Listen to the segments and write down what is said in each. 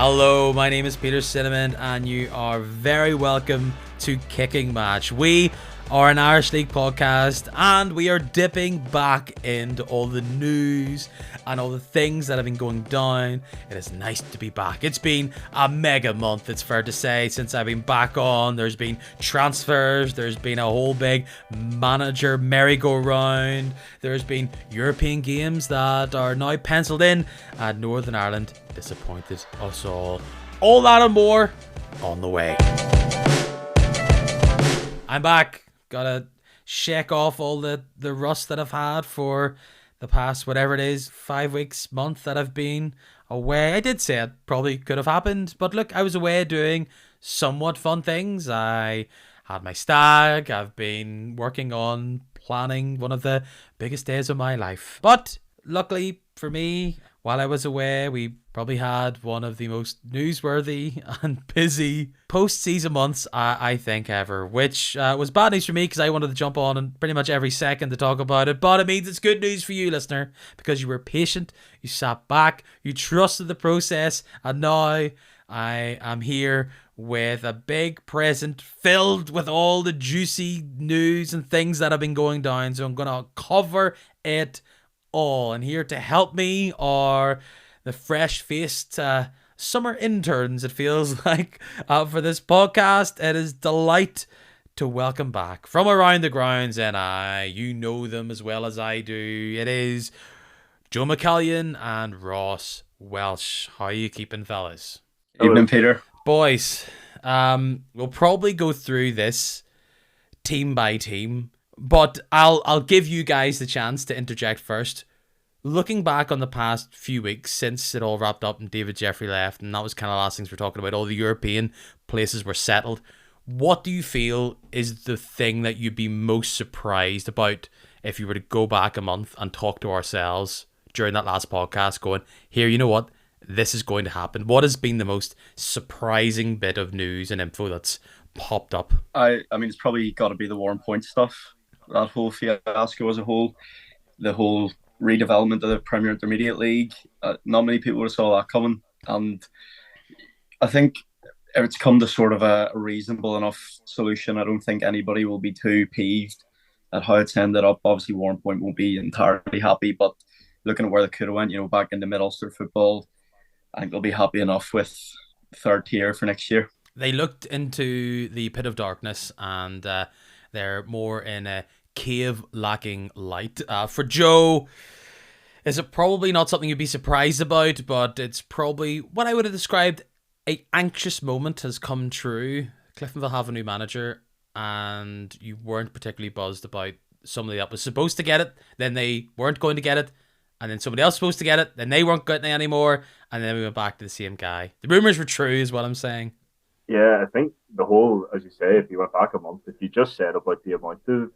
Hello, my name is Peter Cinnamon, and you are very welcome to Kicking Match. We are an Irish League podcast, and we are dipping back into all the news and all the things that have been going down. It is nice to be back. It's been a mega month, it's fair to say, since I've been back on. There's been transfers, there's been a whole big manager merry-go-round, there's been European games that are now penciled in, and Northern Ireland disappointed us all. All that and more on the way. I'm back. Gotta shake off all the rust that I've had for the past, whatever it is, 5 weeks, month that I've been away. I did say it probably could have happened, but look, I was away doing somewhat fun things. I had my stag. I've been working on planning one of the biggest days of my life. But luckily for me, while I was away, we probably had one of the most newsworthy and busy post-season months, I think, ever, which was bad news for me because I wanted to jump on in pretty much every second to talk about it, but it means it's good news for you, listener, because you were patient, you sat back, you trusted the process, and now I am here with a big present filled with all the juicy news and things that have been going down, so I'm going to cover it all. And here to help me are the fresh-faced summer interns, it feels like, for this podcast. It is delight to welcome back from around the grounds, and you know them as well as I do. It is Joe McCallion and Ross Welsh. How are you keeping, fellas? Evening, Peter. Boys, we'll probably go through this team by team, but I'll give you guys the chance to interject first. Looking back on the past few weeks since it all wrapped up and David Jeffrey left, and that was kind of the last things we're talking about, all the European places were settled, what do you feel is the thing that you'd be most surprised about if you were to go back a month and talk to ourselves during that last podcast going, here, you know what, this is going to happen? What has been the most surprising bit of news and info that's popped up? I mean, it's probably got to be the Warren Point stuff. That whole fiasco as a whole, the whole redevelopment of the Premier Intermediate League. Not many people would have saw that coming, and I think if it's come to sort of a reasonable enough solution, I don't think anybody will be too peeved at how it's ended up. Obviously, Warren Point won't be entirely happy, but looking at where they could have went, back into Mid-Ulster football, I think they'll be happy enough with third tier for next year. They looked into the pit of darkness, and they're more in a cave lacking light. For Joe, is it probably not something you'd be surprised about, but it's probably what I would have described a anxious moment has come true. Cliftonville have a new manager, and you weren't particularly buzzed about somebody that was supposed to get it, then they weren't going to get it, and then somebody else was supposed to get it, then they weren't getting it anymore, and then we went back to the same guy. The rumours were true is what I'm saying. Yeah, I think the whole, as you say, if you went back a month, if you just said about the amount of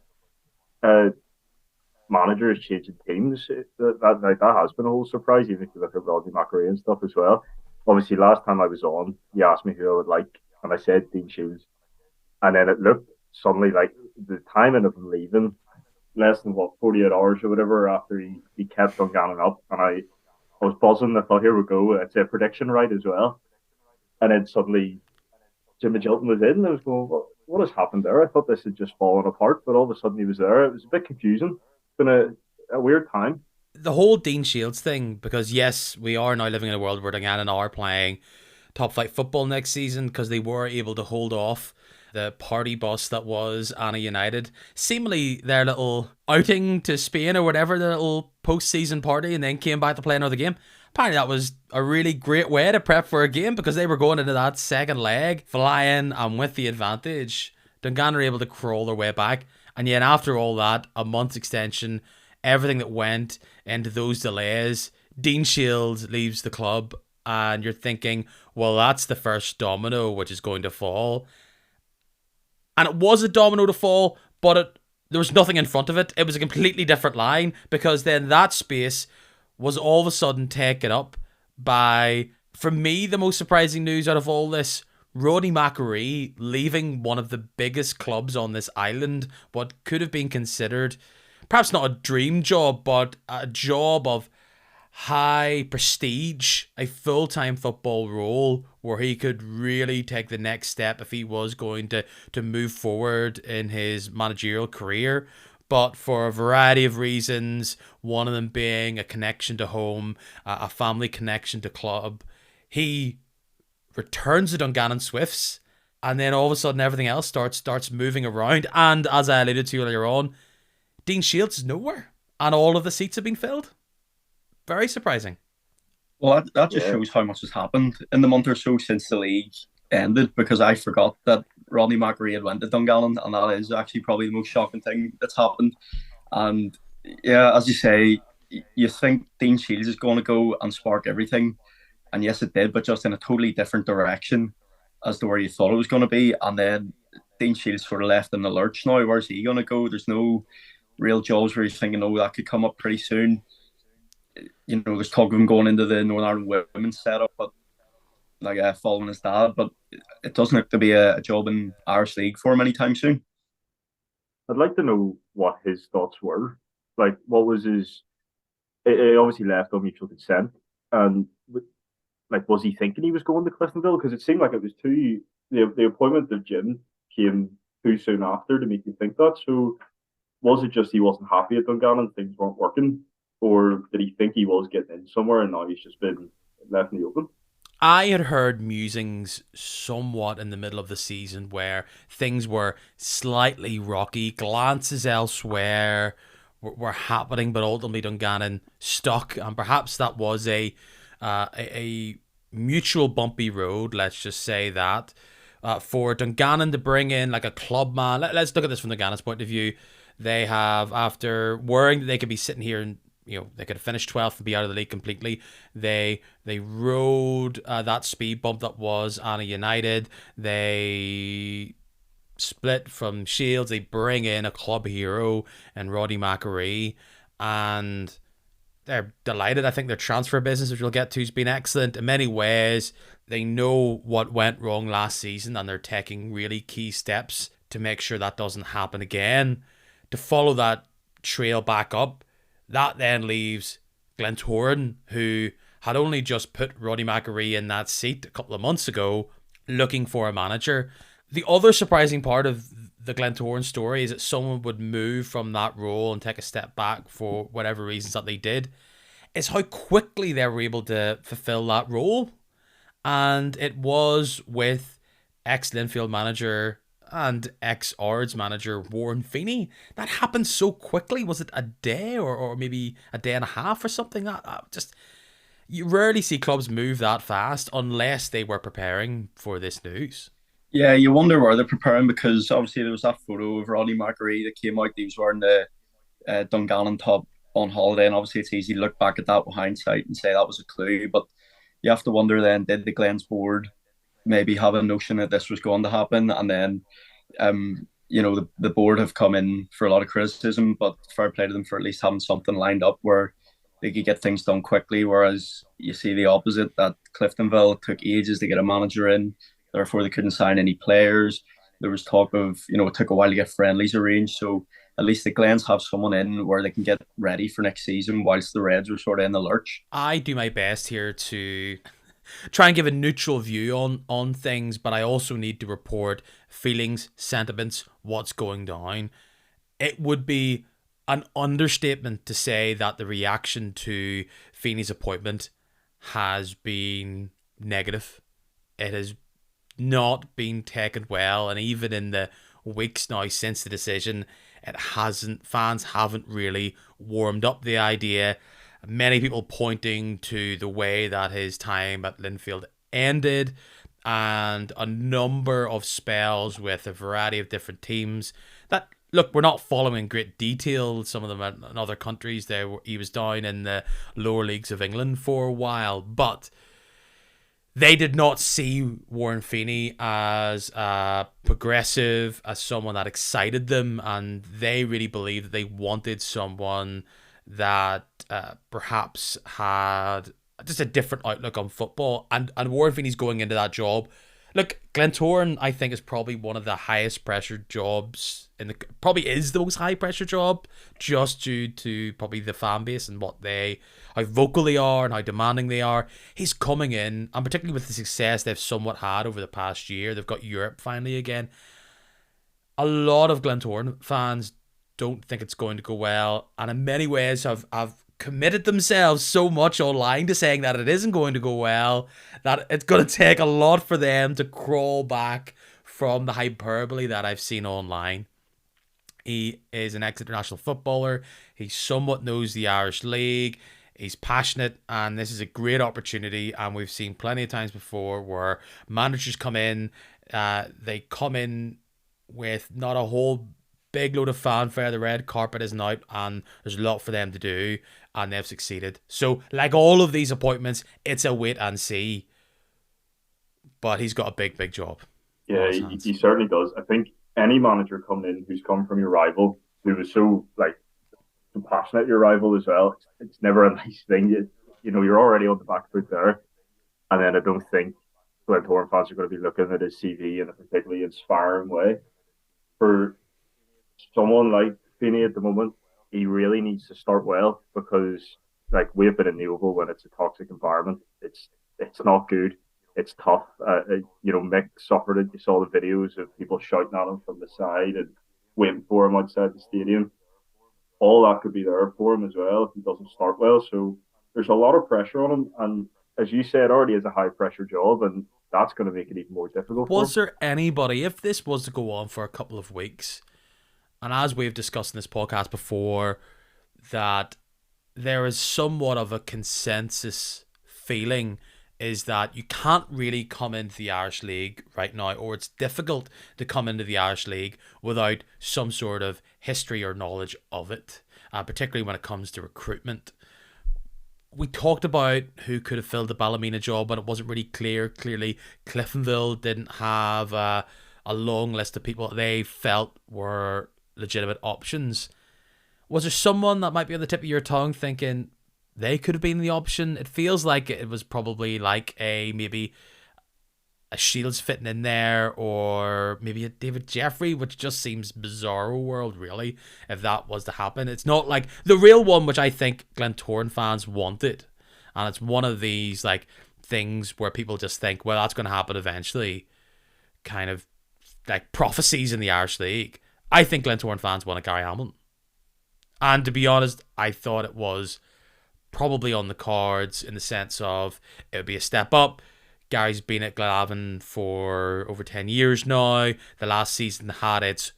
managers changing teams, that has been a whole surprise, even if you look at Rodney McAree and stuff as well. Obviously, last time I was on, you asked me who I would like, and I said Dean Shields. And then it looked suddenly like the timing of him leaving, less than 48 hours or whatever after he kept on ganning up. And I was buzzing. I thought, here we go. It's a prediction right as well. And then suddenly Jimmy Gilton was in, and I was going, what has happened there? I thought this had just fallen apart, but all of a sudden he was there. It was a bit confusing. It's been a weird time. The whole Dean Shields thing, because yes, we are now living in a world where Dungannon are playing top flight football next season because they were able to hold off the party bus that was Anna United. Seemingly their little outing to Spain or whatever, their little post-season party, and then came back to play another game. Apparently that was a really great way to prep for a game because they were going into that second leg flying and with the advantage. Dungannon were able to crawl their way back, and yet after all that, a month's extension, everything that went into those delays, Dean Shields leaves the club, and you're thinking, well, that's the first domino which is going to fall. And it was a domino to fall, but there was nothing in front of it. It was a completely different line, because then that space was all of a sudden taken up by, for me, the most surprising news out of all this, Rodney McAree leaving one of the biggest clubs on this island, what could have been considered perhaps not a dream job, but a job of high prestige, a full-time football role where he could really take the next step if he was going to move forward in his managerial career. But for a variety of reasons, one of them being a connection to home, a family connection to club, he returns to Dungannon Swifts, and then all of a sudden everything else starts moving around. And as I alluded to earlier on, Dean Shields is nowhere, and all of the seats have been filled. Very surprising. Well, that just Yeah. shows how much has happened in the month or so since the league ended, because I forgot that Rodney McAree had went to Dungannon, and that is actually probably the most shocking thing that's happened. And yeah, as you say, you think Dean Shields is going to go and spark everything, and yes, it did, but just in a totally different direction as to where you thought it was going to be. And then Dean Shields sort of left in the lurch now. Where's he going to go? There's no real jobs where he's thinking, oh, that could come up pretty soon. You know, there's talk of him going into the Northern Ireland women's setup, but like following his dad. But it doesn't look to be a job in Irish League for him anytime soon. I'd like to know what his thoughts were. Like, what was his? It obviously left on mutual consent, and like, was he thinking he was going to Cliftonville? Because it seemed like it was too. The appointment of Jim came too soon after to make you think that. So, was it just he wasn't happy at Dungannon, things weren't working, or did he think he was getting in somewhere and now he's just been left in the open? I had heard musings somewhat in the middle of the season where things were slightly rocky, glances elsewhere were happening, but ultimately Dungannon stuck, and perhaps that was a mutual bumpy road. Let's just say that for Dungannon to bring in like a club man. Let's look at this from Dungannon's point of view. They have, after worrying that they could be sitting here and they could have finished 12th and be out of the league completely. They rode that speed bump that was Anna United. They split from Shields. They bring in a club hero and Roddy McAree, and they're delighted. I think their transfer business, which we'll get to, has been excellent in many ways. They know what went wrong last season, and they're taking really key steps to make sure that doesn't happen again. To follow that trail back up, that then leaves Glentoran, who had only just put Roddy McAree in that seat a couple of months ago, looking for a manager. The other surprising part of the Glentoran story is that someone would move from that role and take a step back for whatever reasons that they did, is how quickly they were able to fulfill that role. And it was with ex-Linfield manager and ex-Ards manager Warren Feeney. That happened so quickly. Was it a day or maybe a day and a half or something? Just, you rarely see clubs move that fast unless they were preparing for this news. Yeah, you wonder where they're preparing, because obviously there was that photo of Roddy McAree that came out. He was wearing the Dungannon top on holiday, and obviously it's easy to look back at that with hindsight and say that was a clue. But you have to wonder then, did the Glens board maybe have a notion that this was going to happen? And then, the board have come in for a lot of criticism, but fair play to them for at least having something lined up where they could get things done quickly. Whereas you see the opposite, that Cliftonville took ages to get a manager in, therefore they couldn't sign any players. There was talk of, it took a while to get friendlies arranged. So at least the Glens have someone in where they can get ready for next season, whilst the Reds were sort of in the lurch. I do my best here to try and give a neutral view on things, but I also need to report feelings, sentiments, what's going down. It would be an understatement to say that the reaction to Feeney's appointment has been negative. It has not been taken well, and even in the weeks now since the decision, fans haven't really warmed up the idea. Many people pointing to the way that his time at Linfield ended, and a number of spells with a variety of different teams that, look, we're not following in great detail. Some of them in other countries. He was down in the lower leagues of England for a while, but they did not see Warren Feeney as progressive, as someone that excited them, and they really believed that they wanted someone that perhaps had just a different outlook on football. And Warren Feeney's going into that job Look, Glentoran, I think, is probably one of the highest pressure jobs probably is the most high pressure job, just due to probably the fan base and how vocal they are and how demanding they are. He's coming in, and particularly with the success they've somewhat had over the past year, they've got Europe finally again. A lot of Glentoran fans don't think it's going to go well, and in many ways have committed themselves so much online to saying that it isn't going to go well, that it's going to take a lot for them to crawl back from the hyperbole that I've seen online. He is an ex-international footballer. He somewhat knows the Irish League. He's passionate, and this is a great opportunity. And we've seen plenty of times before where managers come in, they come in with not a whole big load of fanfare. The red carpet isn't out, and there's a lot for them to do, and they've succeeded. So, like all of these appointments, it's a wait and see. But he's got a big job. Yeah, he certainly does. I think any manager coming in who's come from your rival, who was so passionate your rival as well, it's never a nice thing. You're already on the back foot there, and then I don't think Glentoran fans are going to be looking at his CV in a particularly inspiring way. For someone like Feeney at the moment, he really needs to start well, because we've been in the Oval when it's a toxic environment. It's not good. It's tough. Mick suffered it. You saw the videos of people shouting at him from the side and waiting for him outside the stadium. All that could be there for him as well if he doesn't start well. So there's a lot of pressure on him, and as you said, already is a high pressure job, and that's going to make it even more difficult. Was there anybody, if this was to go on for a couple of weeks, and as we've discussed in this podcast before, that there is somewhat of a consensus feeling is that you can't really come into the Irish League right now, or it's difficult to come into the Irish League without some sort of history or knowledge of it, particularly when it comes to recruitment. We talked about who could have filled the Ballymena job, but it wasn't really clear. Clearly, Cliftonville didn't have a long list of people they felt were legitimate options. Was there someone that might be on the tip of your tongue thinking they could have been the option? It feels like it was probably like maybe a Shields fitting in there, or maybe a David Jeffrey, which just seems bizarro world, really, if that was to happen. It's not like the real one, which I think Glentoran fans wanted. And it's one of these things where people just think, well, that's going to happen eventually. Kind of like prophecies in the Irish League. I think Glentoran fans wanted Gary Hamilton. And to be honest, I thought it was probably on the cards in the sense of it would be a step up. Gary's been at Glenavon for over 10 years now. The last season had its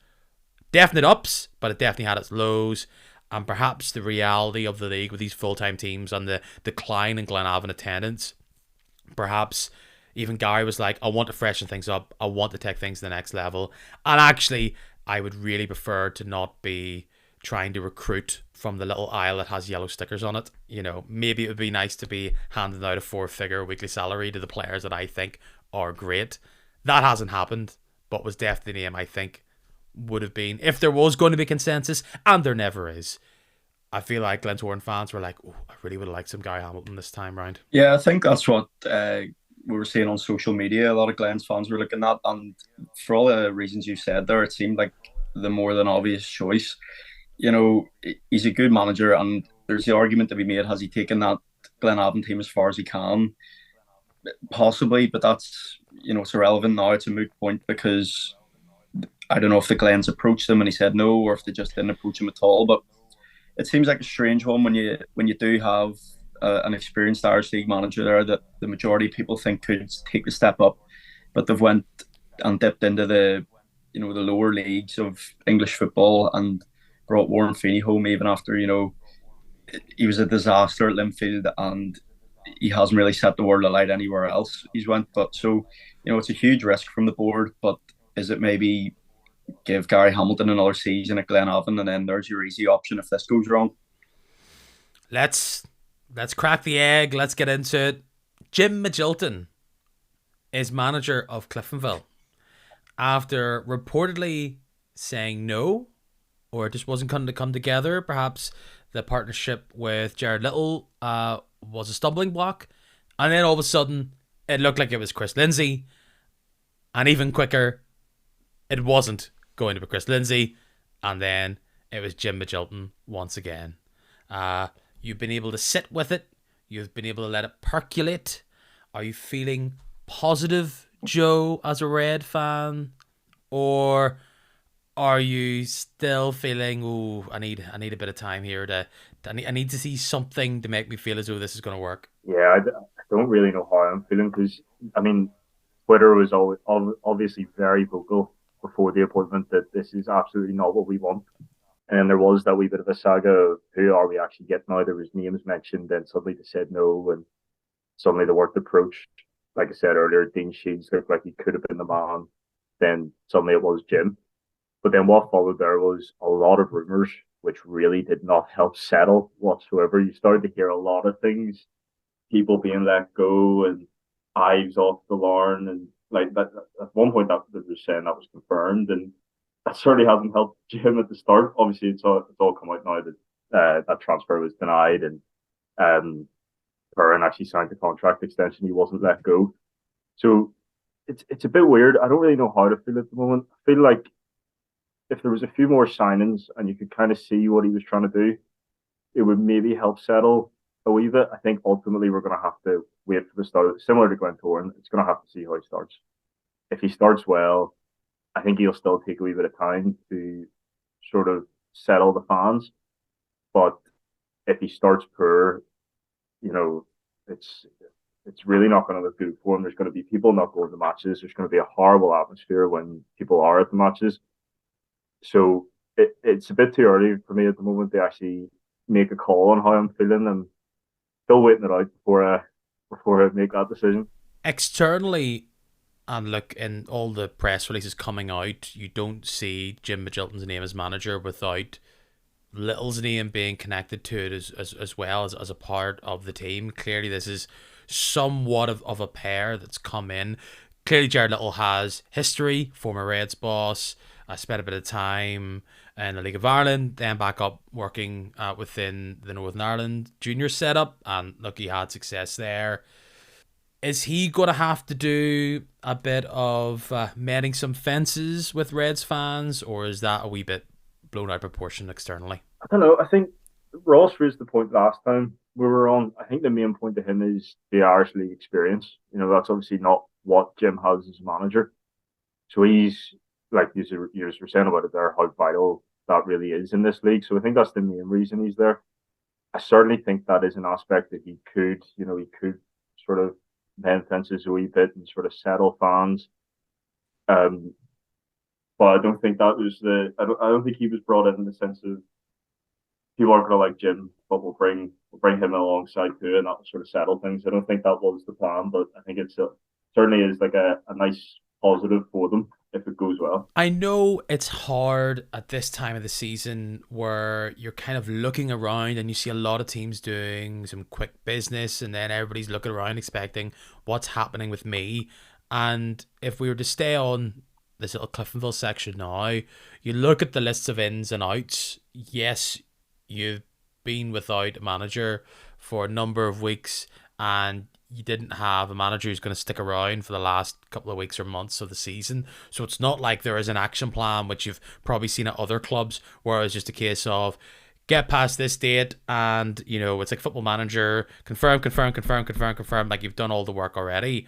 definite ups, but it definitely had its lows. And perhaps the reality of the league with these full-time teams and the decline in Glenavon attendance, perhaps even Gary was like, I want to freshen things up. I want to take things to the next level. And actually, I would really prefer to not be trying to recruit from the little aisle that has yellow stickers on it. Maybe it would be nice to be handing out a 4-figure weekly salary to the players that I think are great. That hasn't happened, but was definitely the name I think would have been, if there was going to be consensus, and there never is. I feel like Glentoran fans were like, oh, I really would have liked some Gary Hamilton this time round. Yeah, I think that's what we were seeing on social media. A lot of Glens fans were looking at, and for all the reasons you said there, it seemed like the more than obvious choice. He's a good manager, and there's the argument to be made, has he taken that Glenavon team as far as he can? Possibly, but that's, it's irrelevant now. It's a moot point, because I don't know if the Glens approached him and he said no, or if they just didn't approach him at all. But it seems like a strange one when you do have an experienced Irish League manager there that the majority of people think could take the step up, but they've went and dipped into the the lower leagues of English football and brought Warren Feeney home, even after he was a disaster at Linfield and he hasn't really set the world alight anywhere else he's went. But so it's a huge risk from the board, but is it maybe give Gary Hamilton another season at Glenavon and then there's your easy option if this goes wrong? Let's crack the egg. Let's get into it. Jim Magilton is manager of Cliftonville after reportedly saying no, or it just wasn't going to come together. Perhaps the partnership with Jared Little was a stumbling block. And then all of a sudden, it looked like it was Chris Lindsay. And even quicker, it wasn't going to be Chris Lindsay, and then it was Jim Magilton once again. You've been able to sit with it. You've been able to let it percolate. Are you feeling positive, Joe, as a Red fan, or are you still feeling, oh, I need a bit of time here I need to see something to make me feel as though this is going to work? Yeah, I don't really know how I'm feeling because I mean, Twitter was always obviously very vocal before the appointment that this is absolutely not what we want. And then there was that wee bit of a saga of who are we actually getting now? There was names mentioned, then suddenly they said no, and suddenly the worked approach. Like I said earlier, Dean Shields looked like he could have been the man. Then suddenly it was Jim. But then what followed there was a lot of rumours, which really did not help settle whatsoever. You started to hear a lot of things, people being let go and Ives off the Larn, and like that. At one point, that they were saying that was confirmed, and that certainly hasn't helped Jim at the start. Obviously, it's all come out now that that transfer was denied, and Curran actually signed the contract extension. He wasn't let go, so it's a bit weird. I don't really know how to feel at the moment. I feel like if there was a few more signings and you could kind of see what he was trying to do, it would maybe help settle a wee bit. I think ultimately we're going to have to wait for the start. Similar to Glentoran, it's going to have to see how he starts. If he starts well, I think he'll still take a wee bit of time to sort of settle the fans. But if he starts poor, you know, it's it's really not going to look good for him. There's going to be people not going to matches. There's going to be a horrible atmosphere when people are at the matches. So it's a bit too early for me at the moment to actually make a call on how I'm feeling. I'm still waiting it out before I make that decision. Externally, and look, in all the press releases coming out, you don't see Jim Magilton's name as manager without Little's name being connected to it as well as a part of the team. Clearly, this is somewhat of a pair that's come in. Clearly, Jared Little has history, former Reds boss. I spent a bit of time in the League of Ireland, then back up working within the Northern Ireland junior setup, and look, he had success there. Is he going to have to do a bit of mending some fences with Reds fans, or is that a wee bit blown out of proportion externally? I don't know. I think Ross raised the point last time we were on. I think the main point to him is the Irish League experience. You know, that's obviously not what Jim has as a manager. So he's like you were saying about it there, how vital that really is in this league. So I think that's the main reason he's there. I certainly think that is an aspect that he could sort of mend fences a wee bit and sort of settle fans. Um, but I don't think that was I don't think he was brought in the sense of people aren't going to like Jim, but we'll bring him alongside too, and that will sort of settle things. I don't think that was the plan, but I think certainly is like a nice positive for them if it goes well. I know it's hard at this time of the season where you're kind of looking around and you see a lot of teams doing some quick business, and then everybody's looking around expecting what's happening with me. And if we were to stay on this little Cliftonville section now, you look at the lists of ins and outs. Yes, you've been without a manager for a number of weeks, and you didn't have a manager who's going to stick around for the last couple of weeks or months of the season. So it's not like there is an action plan, which you've probably seen at other clubs, where it's just a case of get past this date and, it's like Football Manager, confirm, like you've done all the work already.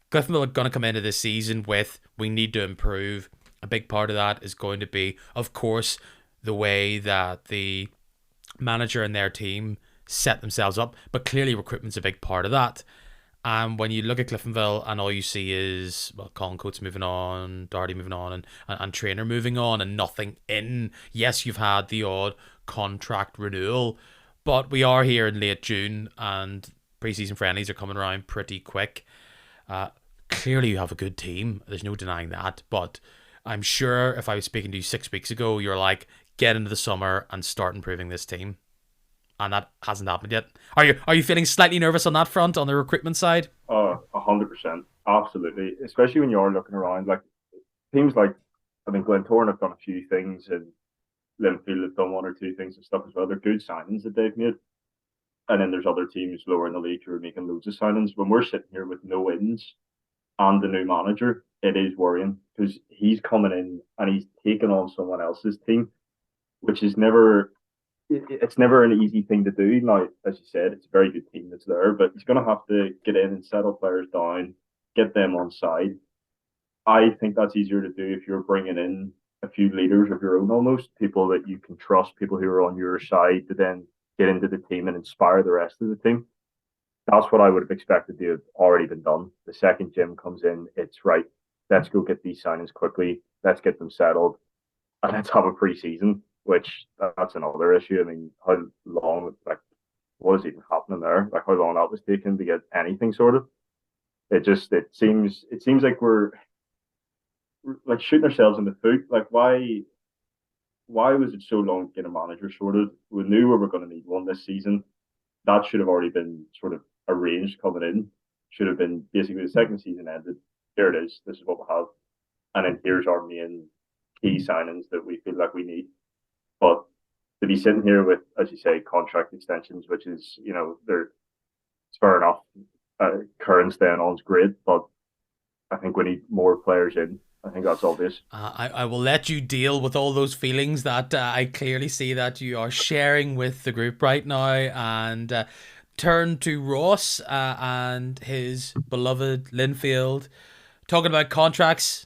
Cliftonville are going to come into this season with, we need to improve. A big part of that is going to be, of course, the way that the manager and their team set themselves up, but clearly recruitment's a big part of that. And when you look at Cliftonville and all you see is, well, Colin Coates moving on, Doherty moving on, and Trainer moving on, and nothing in. Yes, you've had the odd contract renewal, but we are here in late June and pre-season friendlies are coming around pretty quick. Clearly you have a good team, there's no denying that, but I'm sure if I was speaking to you 6 weeks ago, you're like, get into the summer and start improving this team. And that hasn't happened yet. Are you feeling slightly nervous on that front, on the recruitment side? 100%. Absolutely. Especially when you're looking around. Like teams like, I mean, Glentoran have done a few things and Linfield have done one or two things and stuff as well. They're good signings that they've made. And then there's other teams lower in the league who are making loads of signings. When we're sitting here with no wins, and the new manager, it is worrying because he's coming in and he's taking on someone else's team, which is never it's never an easy thing to do. Now, as you said, it's a very good team that's there, but he's going to have to get in and settle players down, get them on side. I think that's easier to do if you're bringing in a few leaders of your own, almost people that you can trust, people who are on your side to then get into the team and inspire the rest of the team. That's what I would have expected to have already been done. The second Jim comes in, it's right. Let's go get these signings quickly. Let's get them settled, and let's have a preseason. Which that's another issue. I mean, how long? Like, what is even happening there? Like, how long that was taking to get anything sorted? It seems like we're like shooting ourselves in the foot. Like, why was it so long to get a manager sorted? We knew we were going to need one this season. That should have already been sort of arranged coming in. Should have been basically the second season ended. Here it is. This is what we have, and then here's our main key signings that we feel like we need. But to be sitting here with, as you say, contract extensions, which is, it's fair enough. Curran staying on is great, but I think we need more players in. I think that's obvious. I will let you deal with all those feelings that I clearly see that you are sharing with the group right now, and turn to Ross and his beloved Linfield. Talking about contracts,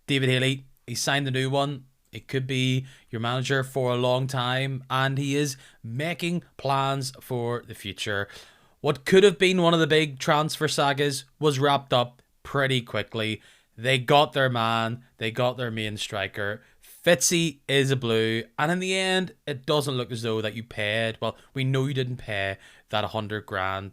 David Healy, he signed the new one. It could be your manager for a long time, and he is making plans for the future. What could have been one of the big transfer sagas was wrapped up pretty quickly. They got their man, they got their main striker. Fitzy is a blue, and in the end, it doesn't look as though that you paid. Well, we know you didn't pay that 100 grand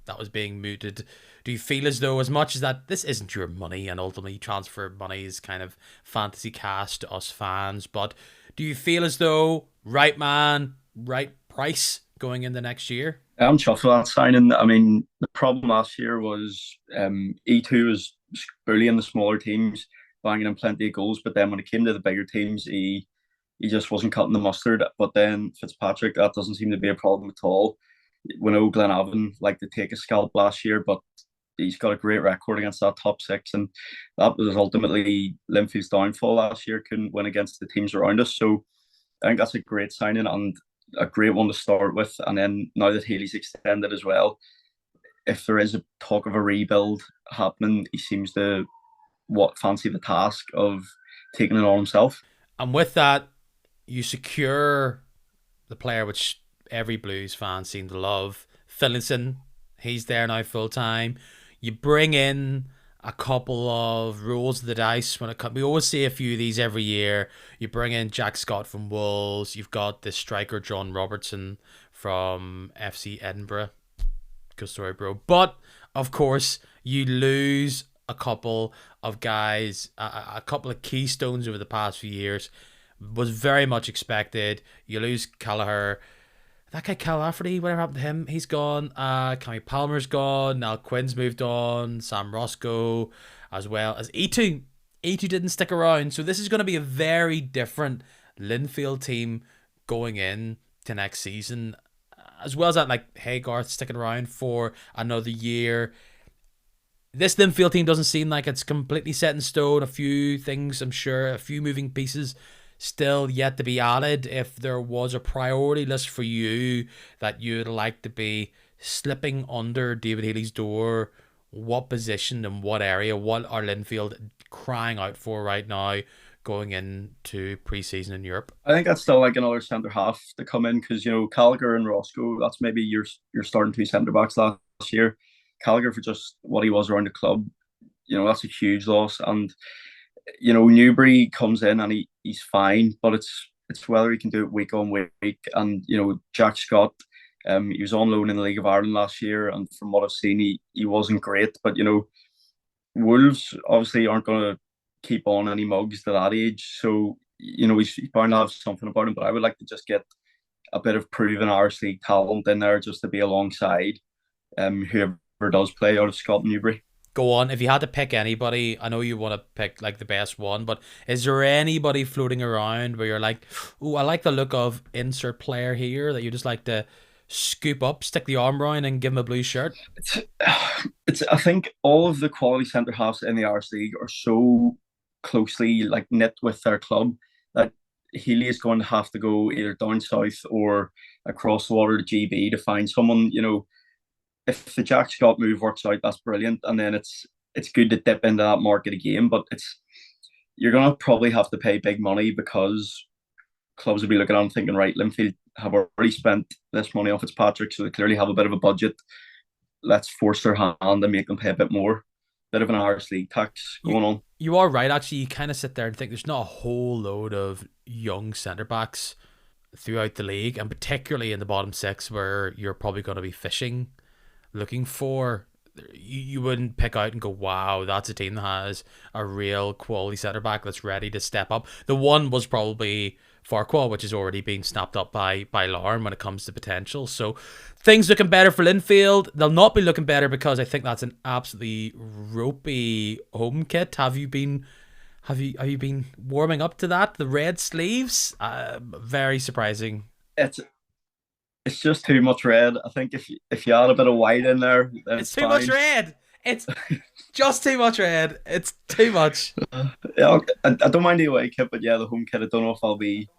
that was being mooted. Do you feel as though, as much as that this isn't your money and ultimately transfer money is kind of fantasy cast to us fans, but do you feel as though right man, right price going in the next year? I'm chuffed with that signing. I mean, the problem last year was E2 was bullying the smaller teams, banging in plenty of goals, but then when it came to the bigger teams, he just wasn't cutting the mustard. But then Fitzpatrick, that doesn't seem to be a problem at all. We know Glenavon liked to take a scalp last year, but he's got a great record against that top six, and that was ultimately Linfield's downfall last year. Couldn't win against the teams around us, so I think that's a great signing and a great one to start with. And then now that Healy's extended as well, if there is a talk of a rebuild happening, he seems to fancy the task of taking it on himself. And with that, you secure the player which every Blues fan seem to love, Finlayson. He's there now full time. You bring in a couple of rolls of the dice when it comes. We always see a few of these every year. You bring in Jack Scott from Wolves. You've got the striker John Robertson from FC Edinburgh. Good story, bro. But of course, you lose a couple of guys, a couple of keystones over the past few years. Was very much expected. You lose Callagher. That guy Cal Lafferty, whatever happened to him, he's gone. Cammy Palmer's gone. Now Quinn's moved on. Sam Roscoe, as well as E2. E2 didn't stick around. So this is going to be a very different Linfield team going in to next season. As well as that, like Haygarth sticking around for another year. This Linfield team doesn't seem like it's completely set in stone. A few things, I'm sure, a few moving pieces still yet to be added. If there was a priority list for you that you'd like to be slipping under David Healy's door, what position and what area, what are Linfield crying out for right now going into pre-season in Europe? I think that's still like another centre half to come in, because Gallagher and Roscoe, that's maybe your starting two centre backs last year. Gallagher, for just what he was around the club, that's a huge loss. And Newbury comes in and he's fine, but it's whether he can do it week on week. And Jack Scott, he was on loan in the League of Ireland last year, and from what I've seen, he wasn't great. But Wolves obviously aren't going to keep on any mugs to that age, so he's bound to have something about him. But I would like to just get a bit of proven Irish League talent in there, just to be alongside whoever does play out of Scott and Newbury. Go on. If you had to pick anybody, I know you want to pick like the best one, but is there anybody floating around where you're like, oh, I like the look of insert player here, that you just like to scoop up, stick the arm round, and give him a blue shirt? It's, it's. I think all of the quality centre halves in the Irish League are so closely like knit with their club that Healy is going to have to go either down south or across the water to GB to find someone. If the Jack Scott move works out, that's brilliant, and then it's good to dip into that market again. But you're gonna probably have to pay big money because clubs will be looking at and thinking, right, Linfield have already spent this money off Fitzpatrick, so they clearly have a bit of a budget. Let's force their hand and make them pay a bit more. Bit of an Irish League tax going on. You are right, actually. You kind of sit there and think there's not a whole load of young centre backs throughout the league, and particularly in the bottom six where you're probably going to be fishing, looking for. You wouldn't pick out and go, wow, that's a team that has a real quality centre back that's ready to step up. The one was probably Farquhar, which has already been snapped up by Larne when it comes to potential. So things looking better for Linfield. They'll not be looking better because I think that's an absolutely ropey home kit. Have you been warming up to that? The red sleeves, very surprising. It's just too much red. I think if you add a bit of white in there, then it's too much red. It's just too much red. It's too much. Yeah, I don't mind the away kit, but yeah, the home kit, I don't know if I'll be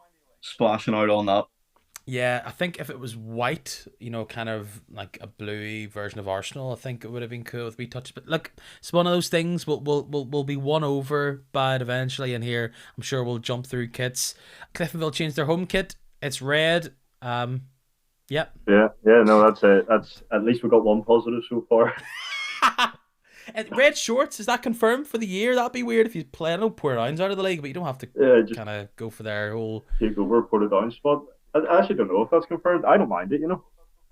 splashing out on that. Yeah, I think if it was white, kind of like a bluey version of Arsenal, I think it would have been cool with wee touch. But look, it's one of those things. We'll be won over by it eventually. And here, I'm sure we'll jump through kits. Cliftonville changed their home kit. It's red. Yep. Yeah. No, that's it. That's at least we got one positive so far. Red shorts, is that confirmed for the year? That'd be weird if you play. I know poor rounds out of the league, but you don't have to kind of go for their whole take over, put it down spot. I actually don't know if that's confirmed. I don't mind it.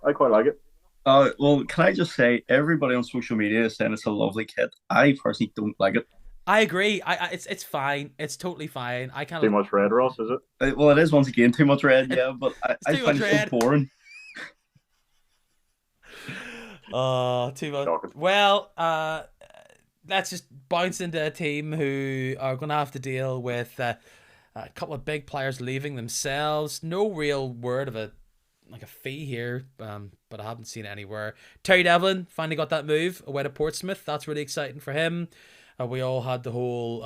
I quite like it. Well, can I just say, everybody on social media is saying it's a lovely kit. I personally don't like it. I agree. It's fine. It's totally fine. I can't. Too much red, Ross, is it? Well, it is once again too much red. Yeah, but I find it so boring. Too much. Well, let's just bounce into a team who are going to have to deal with a couple of big players leaving themselves. No real word of a fee here, but I haven't seen it anywhere. Terry Devlin finally got that move away to Portsmouth. That's really exciting for him. We all had the whole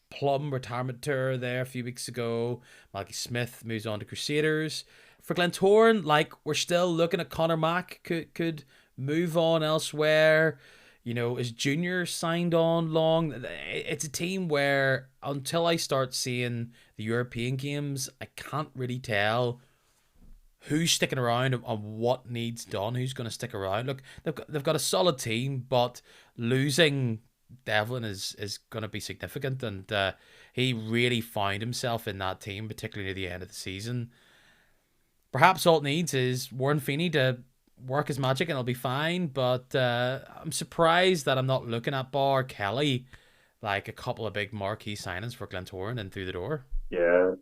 Plum retirement tour there a few weeks ago. Malky Smith moves on to Crusaders. For Glentoran, we're still looking at Connor Mack could move on elsewhere. Is Junior signed on long? It's a team where until I start seeing the European games, I can't really tell who's sticking around and what needs done. Who's going to stick around? Look, they've got a solid team, but losing Devlin is going to be significant, and he really found himself in that team, particularly near the end of the season. Perhaps all it needs is Warren Feeney to work his magic and it'll be fine, but I'm surprised that I'm not looking at Bar Kelly like a couple of big marquee signings for Glentoran and through the door. Yeah,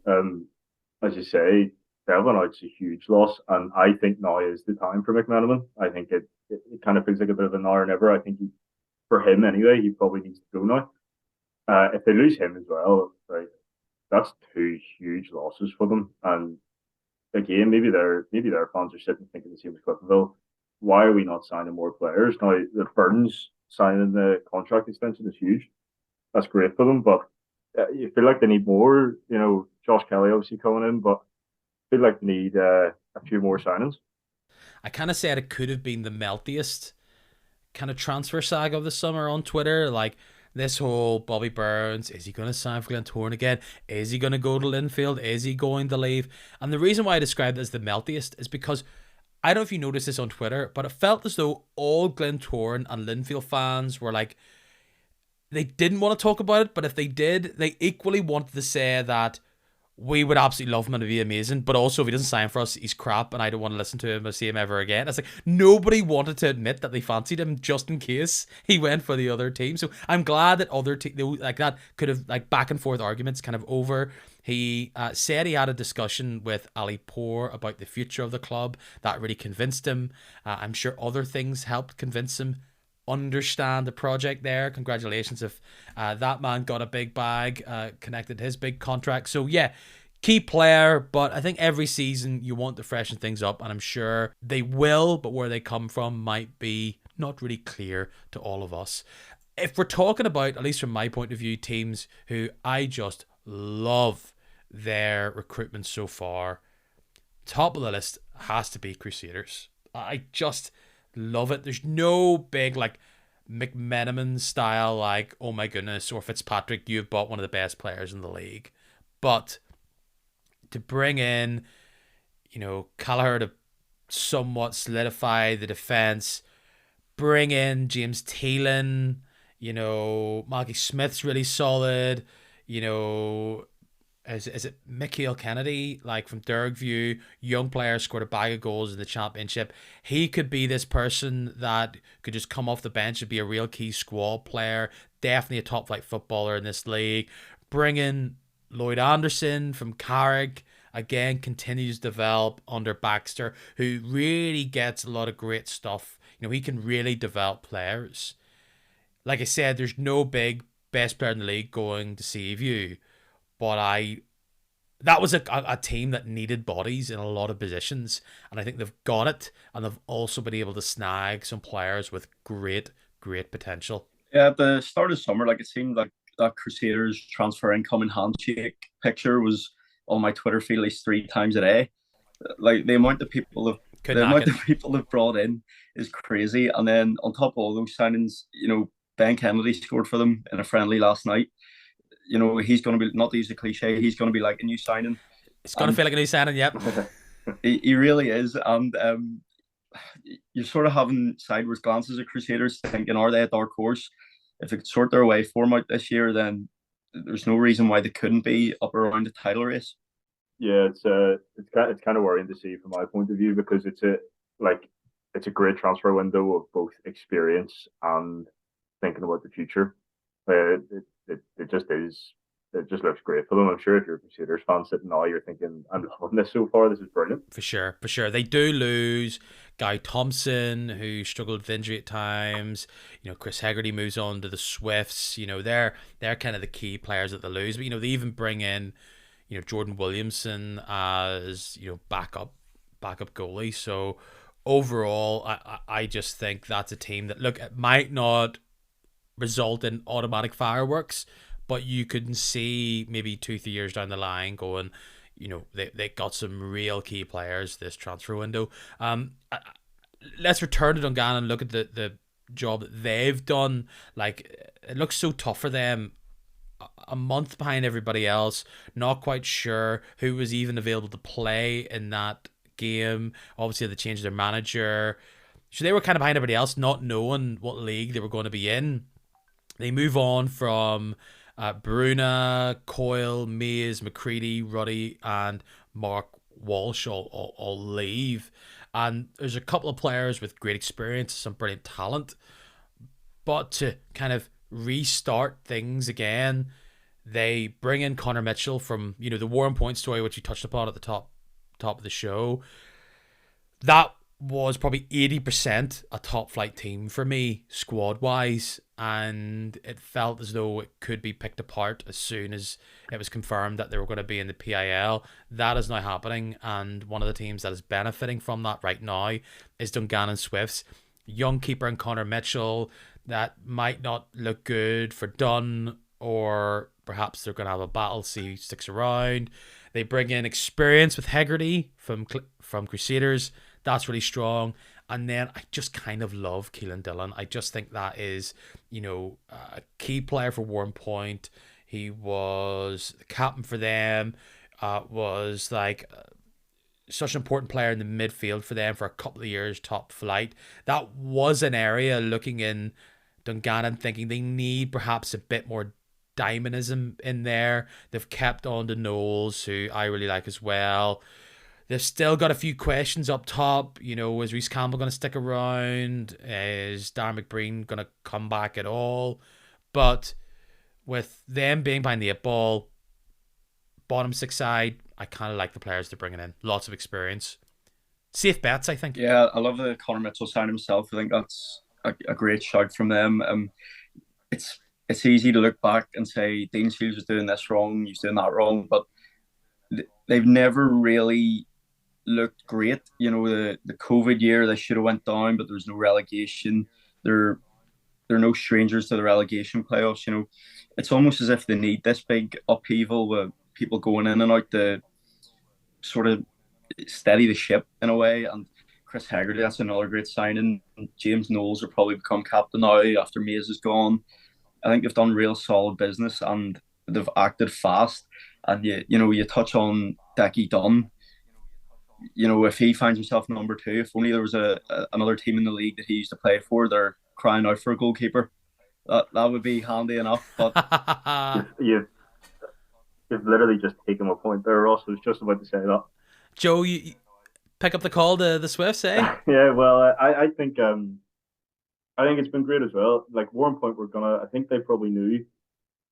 as you say, Devlin out's a huge loss, and I think now is the time for McMenamin. I think it kind of feels like a bit of an now or never. I think for him anyway, he probably needs to go now. If they lose him as well, right, that's two huge losses for them. And again, maybe their fans are sitting thinking the same as Cliftonville. Why are we not signing more players? Now, the Burns signing the contract extension is huge. That's great for them, but you feel like they need more. Josh Kelly obviously coming in, but I feel like they need a few more signings. I kind of said it could have been the meltiest kind of transfer saga of the summer on Twitter. This whole Bobby Burns, is he going to sign for Glentoran again? Is he going to go to Linfield? Is he going to leave? And the reason why I described it as the meltiest is because I don't know if you noticed this on Twitter, but it felt as though all Glentoran and Linfield fans were they didn't want to talk about it, but if they did, they equally wanted to say that we would absolutely love him and it'd be amazing, but also if he doesn't sign for us, he's crap and I don't want to listen to him or see him ever again. It's nobody wanted to admit that they fancied him just in case he went for the other team. So I'm glad that other teams that could have back and forth arguments kind of over. He said he had a discussion with Ali Poor about the future of the club. That really convinced him. I'm sure other things helped convince him. Understand the project there. Congratulations if that man got a big bag connected to his big contract. So yeah, key player, but I think every season you want to freshen things up, and I'm sure they will, but where they come from might be not really clear to all of us. If we're talking about, at least from my point of view, teams who I just love their recruitment so far, top of the list has to be Crusaders. I just love it. There's no big, like, McMenamin style, like, oh my goodness, or Fitzpatrick, you've bought one of the best players in the league. But to bring in, Callagher to somewhat solidify the defense, bring in James Thielen, Malky Smith's really solid, is it Michael Kennedy, like from Dergview, young player, scored a bag of goals in the championship. He could be this person that could just come off the bench and be a real key squad player, definitely a top flight footballer in this league. Bring in Lloyd Anderson from Carrick, again, continues to develop under Baxter, who really gets a lot of great stuff. He can really develop players. Like I said, there's no big best player in the league going to save you. But that was a team that needed bodies in a lot of positions, and I think they've got it, and they've also been able to snag some players with great, great potential. Yeah, at the start of summer, like it seemed like that Crusaders transfer incoming handshake picture was on my Twitter feed at least 3 times a day. Like the amount of people they've brought in is crazy, and then on top of all those signings, Ben Kennedy scored for them in a friendly last night. He's going to be, not to use the cliche, he's going to be like a new signing. It's going to feel like a new signing, yep. He really is. And you're sort of having sideways glances at Crusaders thinking, are they a dark horse? If they could sort their way form out this year, then there's no reason why they couldn't be up around the title race. Yeah, it's kind of worrying to see from my point of view, because it's a great transfer window of both experience and thinking about the future. It just is. It just looks great for them. I'm sure if you're a Crusaders fan sitting now, you're thinking, I'm loving this so far. This is brilliant. For sure. They do lose Guy Thompson, who struggled with injury at times. Chris Hegarty moves on to the Swifts. They're kind of the key players that they lose. But they even bring in, Jordan Williamson as backup goalie. So overall, I just think that's a team that, look, it might not result in automatic fireworks, but you can see maybe 2-3 years down the line going, they got some real key players this transfer window. Let's return to Dungannon and look at the job that they've done. Like, it looks so tough for them, a month behind everybody else, not quite sure who was even available to play in that game. Obviously they changed their manager, so they were kind of behind everybody else, not knowing what league they were going to be in. They move on from Bruna, Coyle, Mays, McCready, Ruddy, and Mark Walsh all leave. And there's a couple of players with great experience, some brilliant talent. But to kind of restart things again, they bring in Connor Mitchell from, the Warren Point story, which you touched upon at the top of the show. That was probably 80% a top flight team for me, squad wise, and it felt as though it could be picked apart as soon as it was confirmed that they were going to be in the PIL. That is now happening, and one of the teams that is benefiting from that right now is Dungannon Swifts. Young keeper and Connor Mitchell, that might not look good for Dunn, or perhaps they're going to have a battle, see who sticks around. They bring in experience with Hegarty from Crusaders. That's really strong. And then I just kind of love Keelan Dillon. I just think that is, a key player for Warren Point. He was the captain for them, was like such an important player in the midfield for them for a couple of years, top flight. That was an area looking in Dungannon thinking they need perhaps a bit more dynamism in there. They've kept on to Knowles, who I really like as well. They've still got a few questions up top. Is Reece Campbell going to stick around? Is Darren McBreen going to come back at all? But with them being behind the 8 ball, bottom 6 side, I kind of like the players they're bringing in. Lots of experience. Safe bets, I think. Yeah, I love the Connor Mitchell sign himself. I think that's a great shout from them. It's easy to look back and say Dean Shields was doing this wrong, he's doing that wrong, but they've never really looked great. You know, the COVID year they should have went down, but there was no relegation. They're they're no strangers to the relegation playoffs. You know, it's almost as if they need this big upheaval with people going in and out to sort of steady the ship in a way. And Chris Haggerty, that's another great signing. James Knowles will probably become captain now after Mays is gone. I think they've done real solid business and they've acted fast. And you touch on Decky Dunn. You know, if he finds himself number two, if only there was another team in the league that he used to play for, they're crying out for a goalkeeper. That would be handy enough. But you've, you've literally just taken my point there, Ross. I was just about to say that. Joe, you pick up the call to the Swifts, eh? Yeah, well, I think it's been great as well. Like Warren Point, I think they probably knew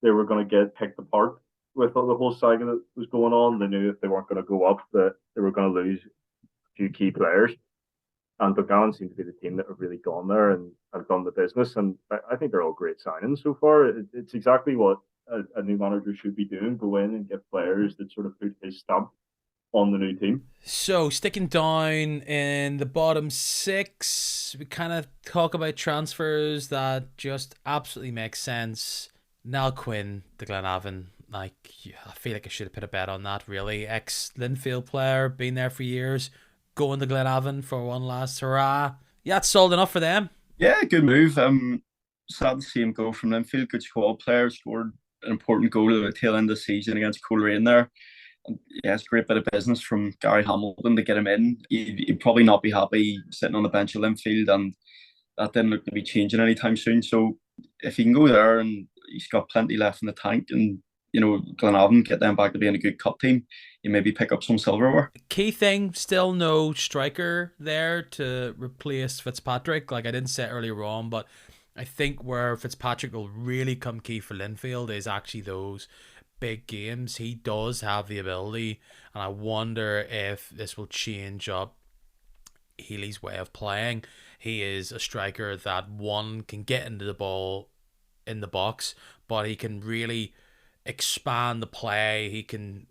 they were gonna get picked apart with the whole saga that was going on. They knew if they weren't gonna go up, that they were gonna lose a few key players. And Dungannon seemed to be the team that have really gone there and done the business. And I think they're all great signings so far. It's exactly what a new manager should be doing: go in and get players that sort of put his stamp on the new team. So, sticking down in the bottom six, we kind of talk about transfers that just absolutely make sense. Niall Quinn to Glenavon, I feel like I should have put a bet on that, really. Ex-Linfield player, been there for years, going to Glenavon for one last hurrah. Yeah, it's sold enough for them. yeah, good move. Sad to see him go from Linfield. Good squad player, scored an important goal at the tail end of the season against Coleraine there. And yeah, it's a great bit of business from Gary Hamilton to get him in. He'd probably not be happy sitting on the bench at Linfield, and that didn't look to be changing anytime soon. So if he can go there and he's got plenty left in the tank, and Glenavon get them back to being a good cup team, you maybe pick up some silverware. Key thing, still no striker there to replace Fitzpatrick. Like I didn't say earlier on, but I think where Fitzpatrick will really come key for Linfield is actually those big games. He does have the ability, and I wonder if this will change up Healy's way of playing. He is a striker that one can get into the ball in the box, but he can really expand the play. He can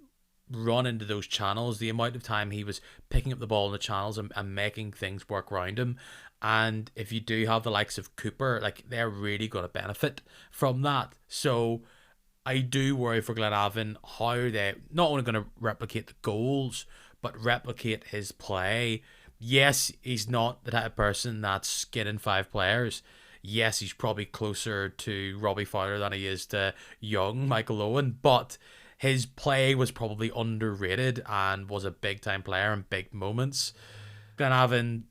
run into those channels. The amount of time he was picking up the ball in the channels and making things work around him. And if you do have the likes of Cooper, like they're really going to benefit from that. So I do worry for Glenavon how they not only going to replicate the goals, but replicate his play. Yes, he's not the type of person that's skinning five players. Yes, he's probably closer to Robbie Fowler than he is to young Michael Owen, but his play was probably underrated and was a big time player in big moments. Glenavon,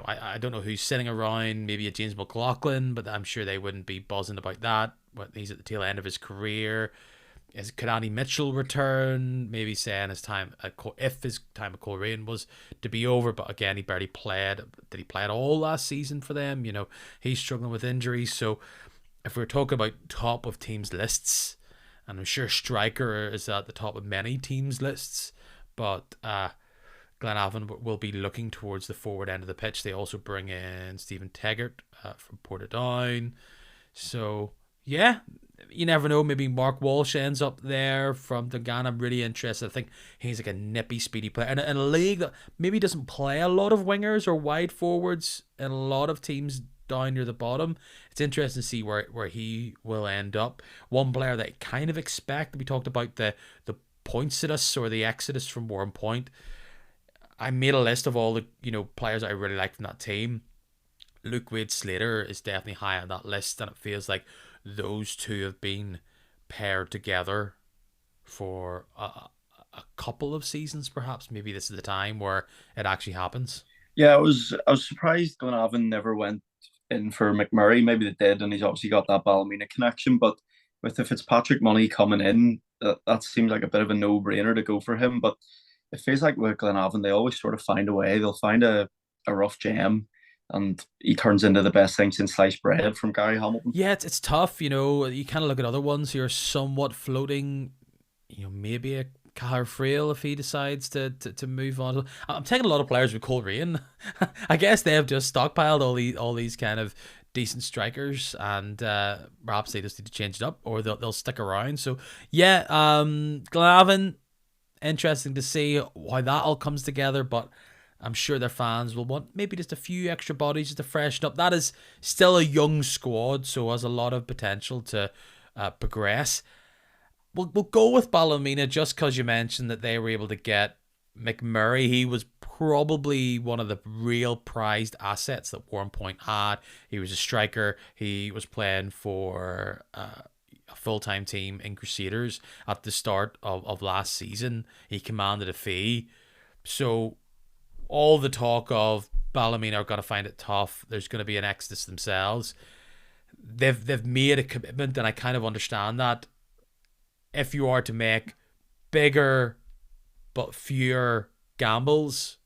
I don't know who's sitting around, maybe a James McLaughlin, but I'm sure they wouldn't be buzzing about that. But he's at the tail end of his career. Could Andy Mitchell return? Maybe saying if his time at Coleraine was to be over, but again, he barely played. Did he play at all last season for them? He's struggling with injuries. So if we're talking about top of teams' lists, and I'm sure Striker is at the top of many teams' lists, but Glenavon will be looking towards the forward end of the pitch. They also bring in Stephen Taggart from Portadown. So, yeah, you never know. Maybe Mark Walsh ends up there from Dungannon. I'm really interested. I think he's like a nippy, speedy player. And in a league that maybe doesn't play a lot of wingers or wide forwards in a lot of teams down near the bottom, it's interesting to see where he will end up. One player that I kind of expect, we talked about the Poinsetous or the Exodus from Warren Point. I made a list of all the players I really like from that team. Luke Wade Slater is definitely high on that list, and it feels like those two have been paired together for a couple of seasons, perhaps. Maybe this is the time where it actually happens. Yeah, I was surprised Glenavon never went in for McMurray. Maybe they did, and he's obviously got that Ballymena connection. But with the Fitzpatrick money coming in, that seems like a bit of a no-brainer to go for him. But it feels like with Glenavon, they always sort of find a way. They'll find a rough gem, and he turns into the best thing since sliced bread from Gary Hamilton. Yeah, it's tough. You kind of look at other ones who are somewhat floating. Maybe a Cahir Frail if he decides to move on. I'm taking a lot of players with Coleraine. I guess they have just stockpiled all these kind of decent strikers, and perhaps they just need to change it up, or they'll stick around. So yeah, Glenavon, interesting to see how that all comes together, but I'm sure their fans will want maybe just a few extra bodies just to freshen up. That is still a young squad, so has a lot of potential to progress. We'll go with Ballymena just because you mentioned that they were able to get McMurray. He was probably one of the real prized assets that Warrenpoint had. He was a striker. He was playing for a full-time team in Crusaders at the start of last season. He commanded a fee. So all the talk of Ballymena are going to find it tough. There's going to be an exodus themselves. They've made a commitment, and I kind of understand that. If you are to make bigger but fewer gambles,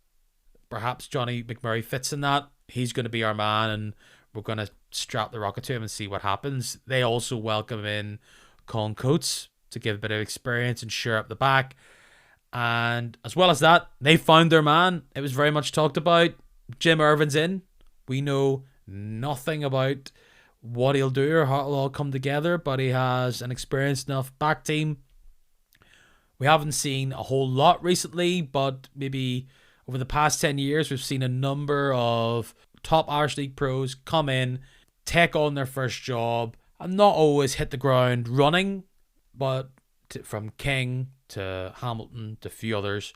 perhaps Johnny McMurray fits in that. He's going to be our man, and we're going to strap the rocket to him and see what happens. They also welcome in Colin Coates to give a bit of experience and shore up the back. And as well as that, they found their man. It was very much talked about. Jim Irvin's in. We know nothing about what he'll do or how it'll all come together, but he has an experienced enough back team. We haven't seen a whole lot recently, but maybe over the past 10 years, we've seen a number of top Irish League pros come in, take on their first job, and not always hit the ground running, but from King to Hamilton to a few others,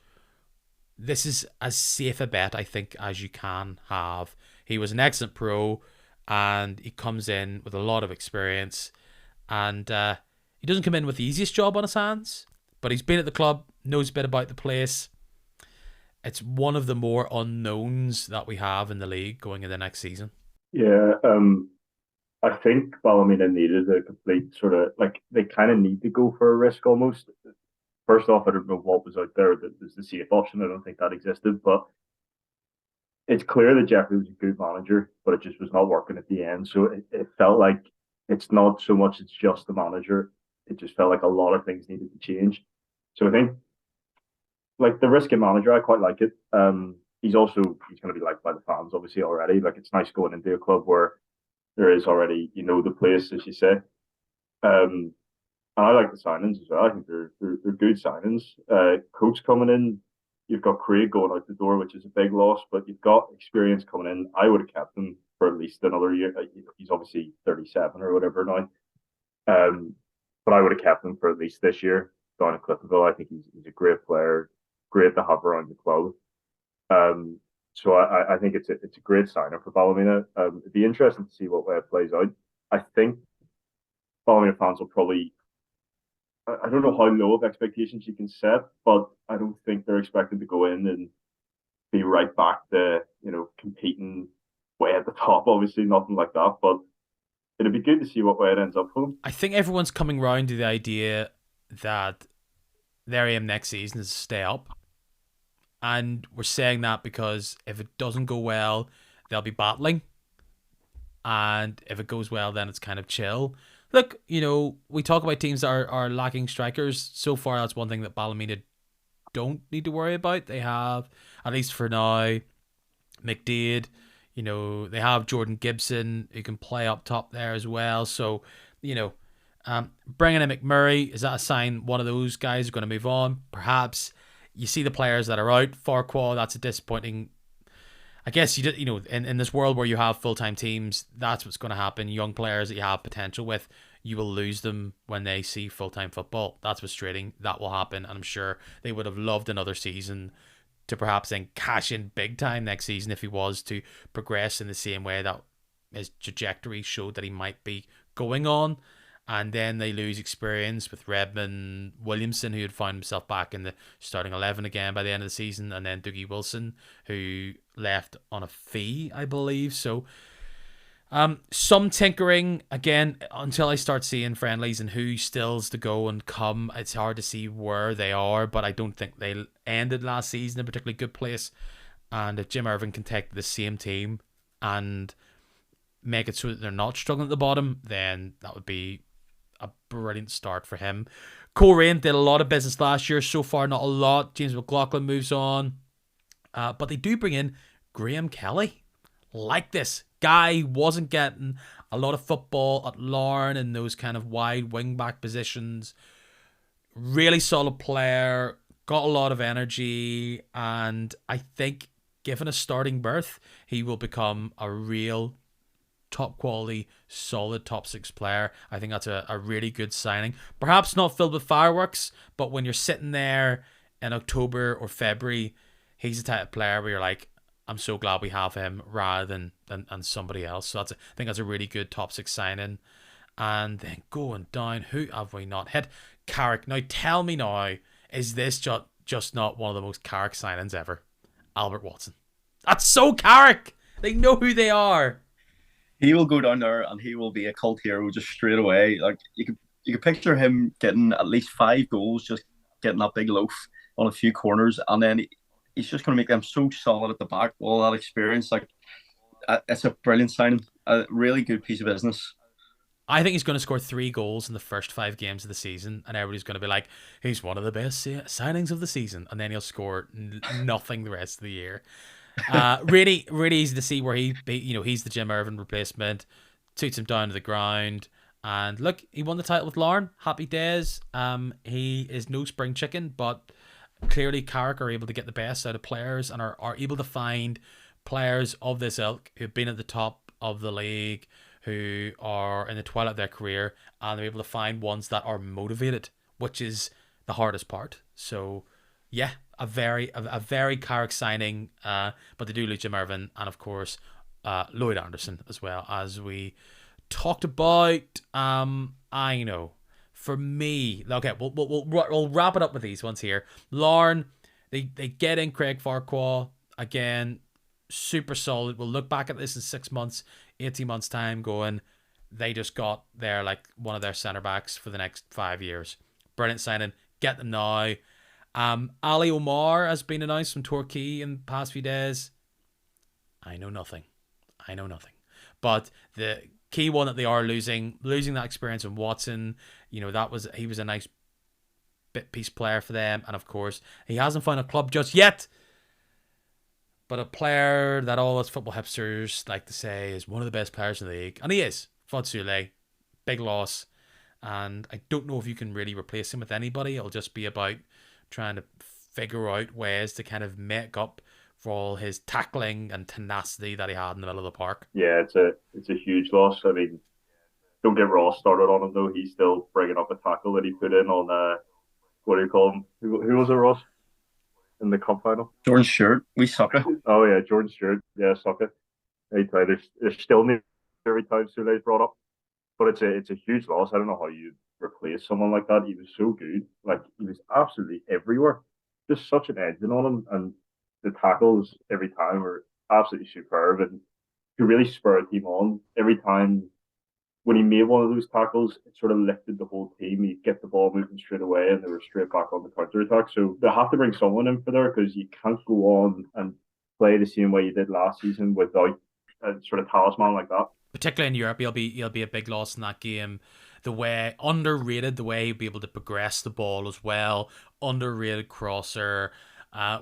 this is as safe a bet, I think, as you can have. He was an excellent pro, and he comes in with a lot of experience, and he doesn't come in with the easiest job on his hands, but he's been at the club, knows a bit about the place. It's one of the more unknowns that we have in the league going into next season. Yeah, I think Ballymena needed a complete sort of, like, they kind of need to go for a risk almost. First off, I don't know what was out there that was the safe option. I don't think that existed, but it's clear that Jeffrey was a good manager, but it just was not working at the end. So it felt like it's not so much it's just the manager. It just felt like a lot of things needed to change. So I think, like, the risky manager, I quite like it. He's going to be liked by the fans, obviously, already. Like, it's nice going into a club where there is already, the place, as you say. And I like the signings as well. I think they're good signings. Coach coming in, you've got Craig going out the door, which is a big loss, but you've got experience coming in. I would have kept him for at least another year. He's obviously 37 or whatever now. But I would have kept him for at least this year down at Cliftonville. I think he's a great player, great to have around the club. So I think it's a great signing for Ballymena. It'd be interesting to see what way it plays out. I think Ballymena fans will probably, I don't know how low of expectations you can set, but I don't think they're expected to go in and be right back to, competing way at the top. Obviously, nothing like that, but it'd be good to see what way it ends up for them. I think everyone's coming round to the idea that their aim next season is to stay up. And we're saying that because if it doesn't go well, they'll be battling. And if it goes well, then it's kind of chill. Look, we talk about teams that are lacking strikers. So far, that's one thing that Ballymena don't need to worry about. They have, at least for now, McDade. They have Jordan Gibson, who can play up top there as well. So, bringing in McMurray, is that a sign one of those guys is going to move on? Perhaps. You see the players that are out. Farquhar, that's a disappointing. I guess in this world where you have full-time teams, that's what's going to happen. Young players that you have potential with, you will lose them when they see full-time football. That's frustrating. That will happen. And I'm sure they would have loved another season to perhaps then cash in big time next season if he was to progress in the same way that his trajectory showed that he might be going on. And then they lose experience with Redmond Williamson, who had found himself back in the starting 11 again by the end of the season, and then Dougie Wilson, who left on a fee, I believe. So some tinkering, again, until I start seeing friendlies and who stills to go and come, it's hard to see where they are, but I don't think they ended last season in a particularly good place. And if Jim Irvin can take the same team and make it so that they're not struggling at the bottom, then that would be a brilliant start for him. Coleraine did a lot of business last year. So far, not a lot. James McLaughlin moves on. But they do bring in Graham Kelly. Like this guy wasn't getting a lot of football at Larne in those kind of wide wing-back positions. Really solid player. got a lot of energy, and I think given a starting berth, he will become a real top quality, solid top six player. I think that's a really good signing. Perhaps not filled with fireworks, but when you're sitting there in October or February, he's the type of player where you're like, I'm so glad we have him rather than somebody else. So I think that's a really good top six signing. And then going down, who have we not hit? Carrick. Now tell me now, is this just not one of the most Carrick signings ever? Albert Watson. That's so Carrick. They know who they are. He will go down there and he will be a cult hero just straight away. Like you could picture him getting at least 5 goals, just getting that big loaf on a few corners, and then he's just going to make them so solid at the back. All that experience, like it's a brilliant signing, a really good piece of business. I think he's going to score 3 goals in the first 5 games of the season, and everybody's going to be like, he's one of the best signings of the season, and then he'll score nothing the rest of the year. Really, really easy to see where he's the Jim Irvin replacement, suits him down to the ground, and look, he won the title with Larne. Happy days. He is no spring chicken, but clearly Carrick are able to get the best out of players and are able to find players of this ilk who've been at the top of the league, who are in the twilight of their career, and they're able to find ones that are motivated, which is the hardest part. So yeah, a very Carrick signing, but they do lose Jim Irvin and of course Lloyd Anderson as well, as we talked about. I know for me, okay, we'll wrap it up with these ones here. Larne, they get in Craig Farquhar again, super solid. We'll look back at this in 6 months, 18 months time, going, they just got their like one of their centre backs for the next 5 years. Brilliant signing. Get them now. Ali Omar has been announced from Torquay in the past few days. I know nothing. But the key one that they are losing that experience in Watson, he was a nice bit piece player for them, and of course he hasn't found a club just yet. But a player that all us football hipsters like to say is one of the best players in the league, and he is. Fod Sule, big loss, and I don't know if you can really replace him with anybody. It'll just be about trying to figure out ways to kind of make up for all his tackling and tenacity that he had in the middle of the park. Yeah, it's a huge loss. I mean, don't get Ross started on him though. He's still bringing up a tackle that he put in on what do you call him? Who was it, Ross? In the cup final? Jordan Stewart, we suck it. Oh yeah, Jordan Stewart. Yeah, suck it. There's still new every time Sule's brought up, but it's a huge loss. I don't know how you replace someone like that. He was so good. Like, he was absolutely everywhere. Just such an engine on him, and the tackles every time were absolutely superb, and he really spurred a team on. Every time when he made one of those tackles, it sort of lifted the whole team. He'd get the ball moving straight away, and they were straight back on the counter attack. So they have to bring someone in for there, because you can't go on and play the same way you did last season without a sort of talisman like that. Particularly in Europe, he'll be a big loss in that game. The way underrated, the way he'll be able to progress the ball as well. Underrated crosser.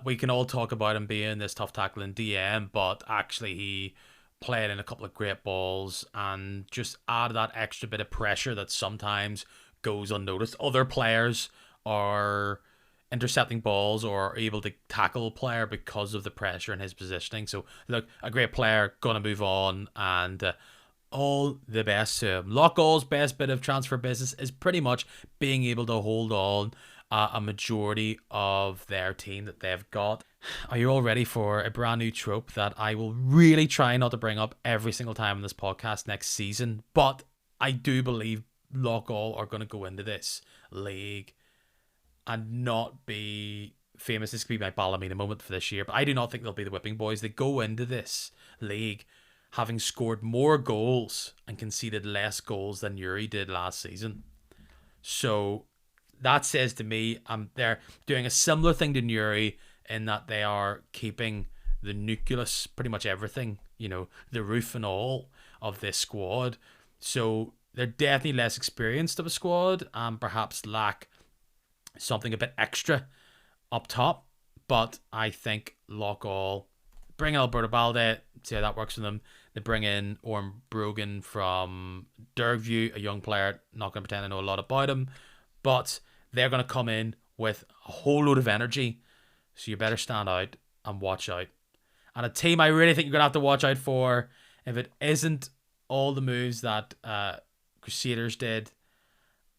We can all talk about him being this tough tackling DM, but actually he played in a couple of great balls and just added that extra bit of pressure that sometimes goes unnoticed. Other players are intercepting balls or are able to tackle a player because of the pressure in his positioning. So look, a great player, gonna move on, and all the best to him. Loughgall's best bit of transfer business is pretty much being able to hold on a majority of their team that they've got. Are you all ready for a brand new trope that I will really try not to bring up every single time in this podcast next season? But I do believe Loughgall are going to go into this league and not be famous. This could be my Ballymena moment for this year, but I do not think they'll be the whipping boys. They go into this league having scored more goals and conceded less goals than Uri did last season. So that says to me, they're doing a similar thing to Newry in that they are keeping the nucleus, pretty much everything, the roof and all of this squad. So they're definitely less experienced of a squad and perhaps lack something a bit extra up top. But I think Loughgall bring Alberto Balde, see how that works for them. They bring in Orm Brogan from Dergview, a young player. Not going to pretend I know a lot about him, but they're going to come in with a whole load of energy. So you better stand out and watch out. And a team I really think you're going to have to watch out for, if it isn't all the moves that Crusaders did,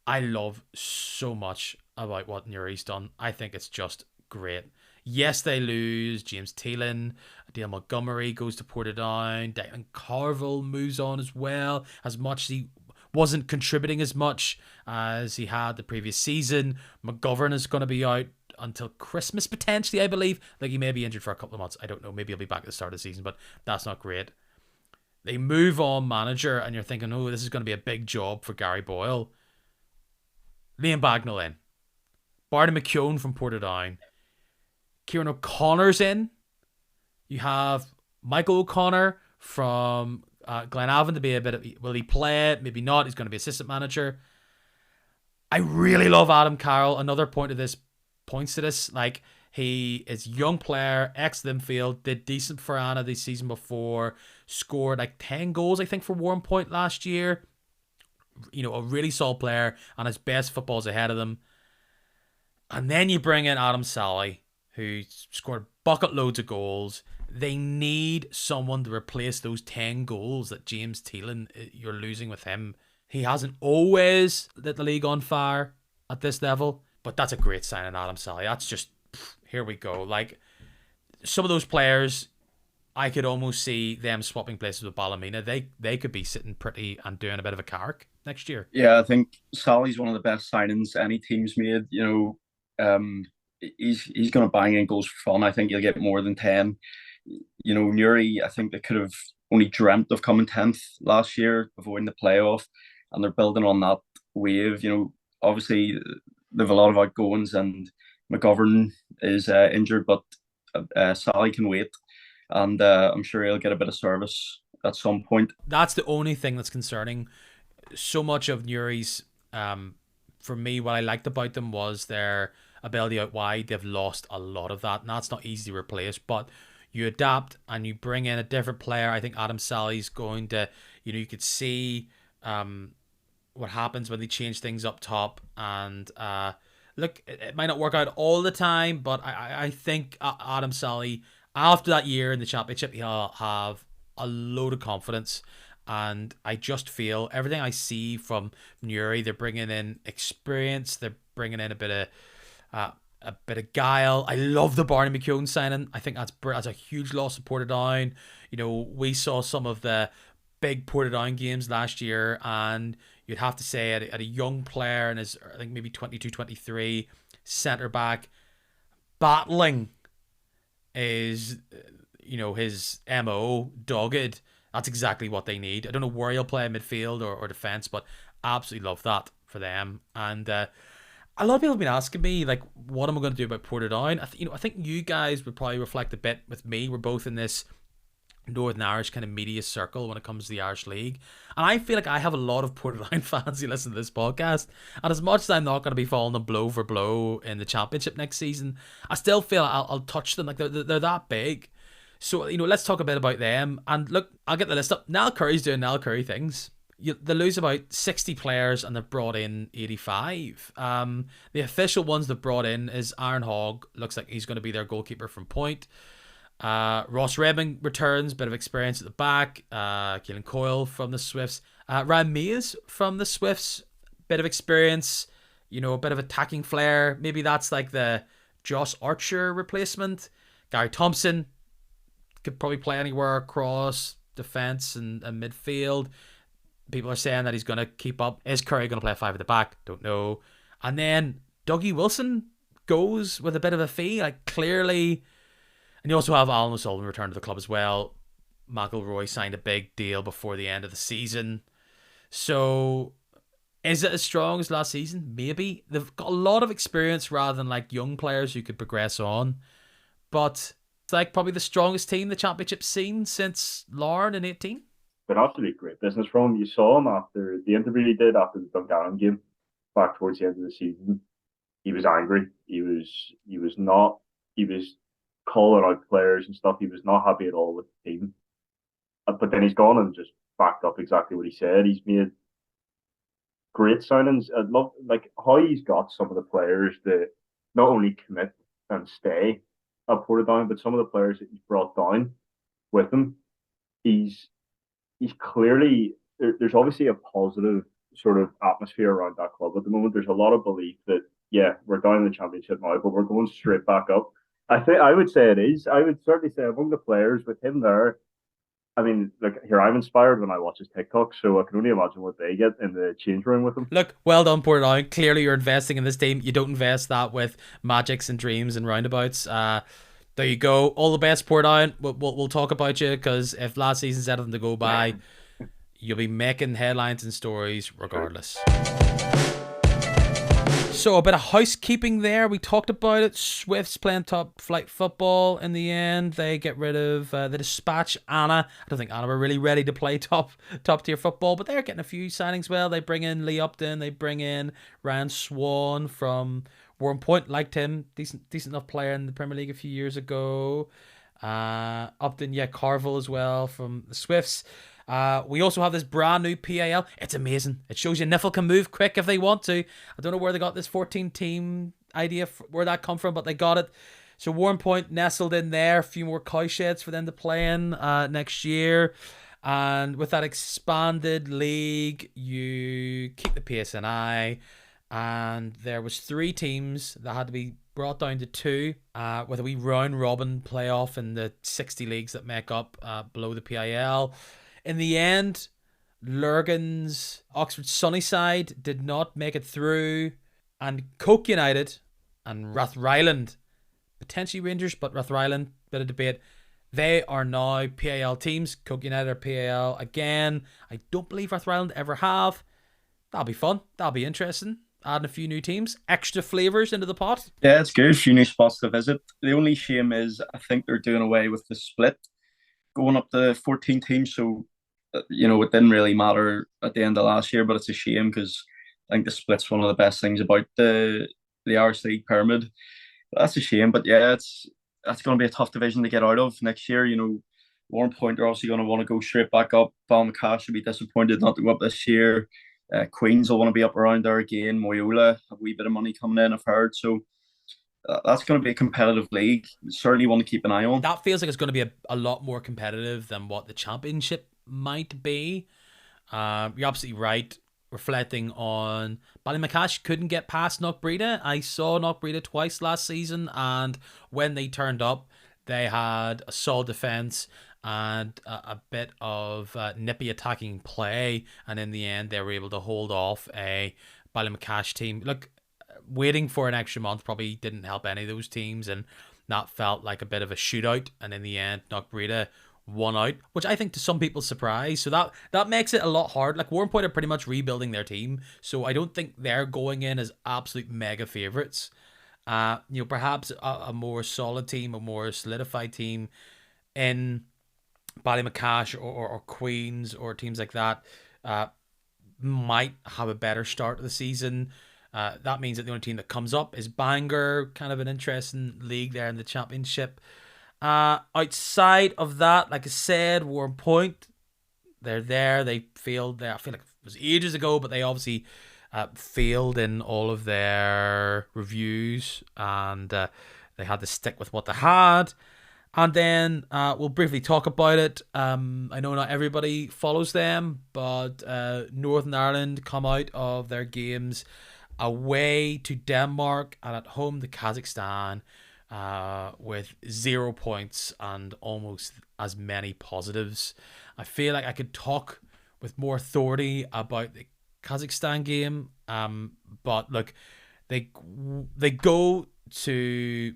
I love so much about what Newry's done. I think it's just great. Yes, they lose. James Thielen, Dale Montgomery goes to Portadown. Declan Carville moves on as well. As much as he wasn't contributing as much as he had the previous season. McGovern is going to be out until Christmas, potentially, I believe. Like, he may be injured for a couple of months. I don't know. Maybe he'll be back at the start of the season, but that's not great. They move on manager, and you're thinking, oh, this is going to be a big job for Gary Boyle. Liam Bagnall in. Barney McKeown from Portadown. Kieran O'Connor's in. You have Michael O'Connor from Glenavon to be a bit of, will he play? Maybe not. He's going to be assistant manager. I really love Adam Carroll. Another points to this. Like, he is a young player, ex-Linfield, did decent for Anna the season before, scored like 10 goals, I think, for Warrenpoint last year. You know, a really solid player, and his best football's ahead of them. And then you bring in Adam Sally, who scored bucket loads of goals. They need someone to replace those 10 goals that James Thielen, you're losing with him. He hasn't always lit the league on fire at this level, but that's a great signing, Adam Sally. That's just, here we go. Like, some of those players, I could almost see them swapping places with Ballymena. They could be sitting pretty and doing a bit of a carrick next year. Yeah, I think Sally's one of the best signings any team's made. You know, he's going to bang in goals for fun. I think he'll get more than 10. You know, Newry, I think they could have only dreamt of coming 10th last year, avoiding the playoff, and they're building on that wave. You know, obviously they have a lot of outgoings, and McGovern is injured, but Sally can wait, and I'm sure he'll get a bit of service at some point. That's the only thing that's concerning. So much of Newry's, for me, what I liked about them was their ability out wide. They've lost a lot of that, and that's not easy to replace, but you adapt and you bring in a different player. I think Adam Sally's going to, you know, you could see what happens when they change things up top. And look, it might not work out all the time, but I think Adam Sally, after that year in the championship, he'll have a load of confidence. And I just feel everything I see from Newry, they're bringing in experience, they're bringing in a bit of guile. I love the Barney McKeown signing. I think that's a huge loss to Portadown. You know, we saw some of the big Portadown games last year, and you'd have to say at a young player and his, I think maybe 22, 23, centre back, battling is, you know, his MO, dogged. That's exactly what they need. I don't know where he'll play midfield or defence, but absolutely love that for them. And a lot of people have been asking me, like, what am I going to do about Portadown? I think you guys would probably reflect a bit with me. We're both in this Northern Irish kind of media circle when it comes to the Irish League. And I feel like I have a lot of Portadown fans who listen to this podcast. And as much as I'm not going to be following them blow for blow in the championship next season, I still feel I'll touch them. Like, they're that big. So, you know, let's talk a bit about them. And look, I'll get the list up. Niall Curry's doing Niall Curry things. They lose about 60 players and they've brought in 85. The official ones they've brought in is Aaron Hogg. Looks like he's going to be their goalkeeper from Point. Ross Redmond returns, bit of experience at the back. Keelan Coyle from the Swifts. Ryan Mays from the Swifts, bit of experience. You know, a bit of attacking flair. Maybe that's like the Josh Archer replacement. Gary Thompson could probably play anywhere across defence and midfield. People are saying that he's going to keep up. Is Curry going to play 5 at the back? Don't know. And then Dougie Wilson goes with a bit of a fee, like, clearly. And you also have Alan O'Sullivan return to the club as well. McElroy signed a big deal before the end of the season. So, is it as strong as last season? Maybe. They've got a lot of experience rather than like young players who could progress on. But it's like probably the strongest team the championship's seen since Larne in 18. But absolutely great business from him. You saw him after the interview he did after the Dungannon game back towards the end of the season. He was angry. He was calling out players and stuff. He was not happy at all with the team. But then he's gone and just backed up exactly what he said. He's made great signings. I love like how he's got some of the players that not only commit and stay at Portadown, but some of the players that he's brought down with him, he's he's clearly there's obviously a positive sort of atmosphere around that club at the moment. There's a lot of belief that yeah, we're down in the championship now, but we're going straight back up. I think I would say it is. I would certainly say among the players with him there. I mean, look here. I'm inspired when I watch his TikTok, so I can only imagine what they get in the change room with him. Look, well done, Portadown. Clearly, you're investing in this team. You don't invest that with magics and dreams and roundabouts. There you go. All the best, Portadown. We'll talk about you because if last season's anything to go by, you'll be making headlines and stories regardless. So a bit of housekeeping there. We talked about it. Swifts playing top flight football. In the end, they get rid of the dispatch Anna. I don't think Anna were really ready to play top tier football, but they're getting a few signings. Well, they bring in Lee Upton. They bring in Ryan Swan from Warren Point. Liked him. Decent enough player in the Premier League a few years ago. Upton, yeah, Carville as well from the Swifts. We also have this brand new PAL. It's amazing. It shows you Niffle can move quick if they want to. I don't know where they got this 14-team idea, where that come from, but they got it. So Warren Point nestled in there. A few more cowsheds for them to play in next year. And with that expanded league, you keep the PSNI. And there was 3 teams that had to be brought down to 2 with a wee round robin playoff in the 60 leagues that make up below the PIL. In the end, Lurgan's Oxford Sunnyside did not make it through, and Coke United and Rathryland, potentially Rangers, but Rathryland, bit of debate. They are now PAL teams. Coke United are PAL again. I don't believe Rathryland ever have. That'll be fun. That'll be interesting. Adding a few new teams, extra flavours into the pot. Yeah, it's good. A few new spots to visit. The only shame is I think they're doing away with the split, going up to 14 teams. So, you know, it didn't really matter at the end of last year, but it's a shame because I think the split's one of the best things about the Irish League pyramid. But that's a shame. But yeah, that's going to be a tough division to get out of next year. You know, Warren Point are obviously going to want to go straight back up. Balmacash should be disappointed not to go up this year. Queens will want to be up around there again. Moyola, a wee bit of money coming in, I've heard. So that's going to be a competitive league. Certainly want to keep an eye on. That feels like it's going to be a lot more competitive than what the championship might be. You're absolutely right. Reflecting on Ballymacash couldn't get past Knockbreda. I saw Knockbreda twice last season, and when they turned up, they had a solid defence and a bit of nippy attacking play, and in the end they were able to hold off a Ballymacash team. Look, waiting for an extra month probably didn't help any of those teams, and that felt like a bit of a shootout, and in the end Knockbreda won out, which I think to some people's surprise. So that makes it a lot hard. Like Warren Point are pretty much rebuilding their team, so I don't think they're going in as absolute mega favourites. Perhaps a more solid team, a more solidified team in Ballymacash or Queens or teams like that might have a better start of the season. That means that the only team that comes up is Bangor, kind of an interesting league there in the championship. Outside of that, like I said, Warren Point, they're there. They failed there. I feel like it was ages ago, but they obviously failed in all of their reviews, and they had to stick with what they had. And then we'll briefly talk about it. I know not everybody follows them, but Northern Ireland come out of their games away to Denmark and at home to Kazakhstan with 0 points and almost as many positives. I feel like I could talk with more authority about the Kazakhstan game, but look, they go to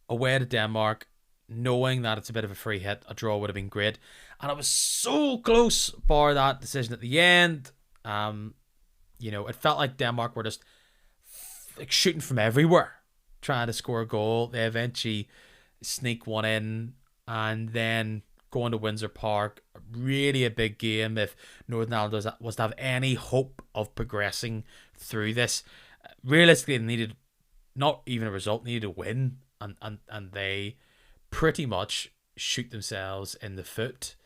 away to Denmark knowing that it's a bit of a free hit. A draw would have been great, and it was so close bar that decision at the end. It felt like Denmark were just like shooting from everywhere, trying to score a goal. They eventually sneak one in, and then going to Windsor Park, really a big game if Northern Ireland was to have any hope of progressing through this. Realistically, they needed not even a result, needed a win, and they pretty much shoot themselves in the foot.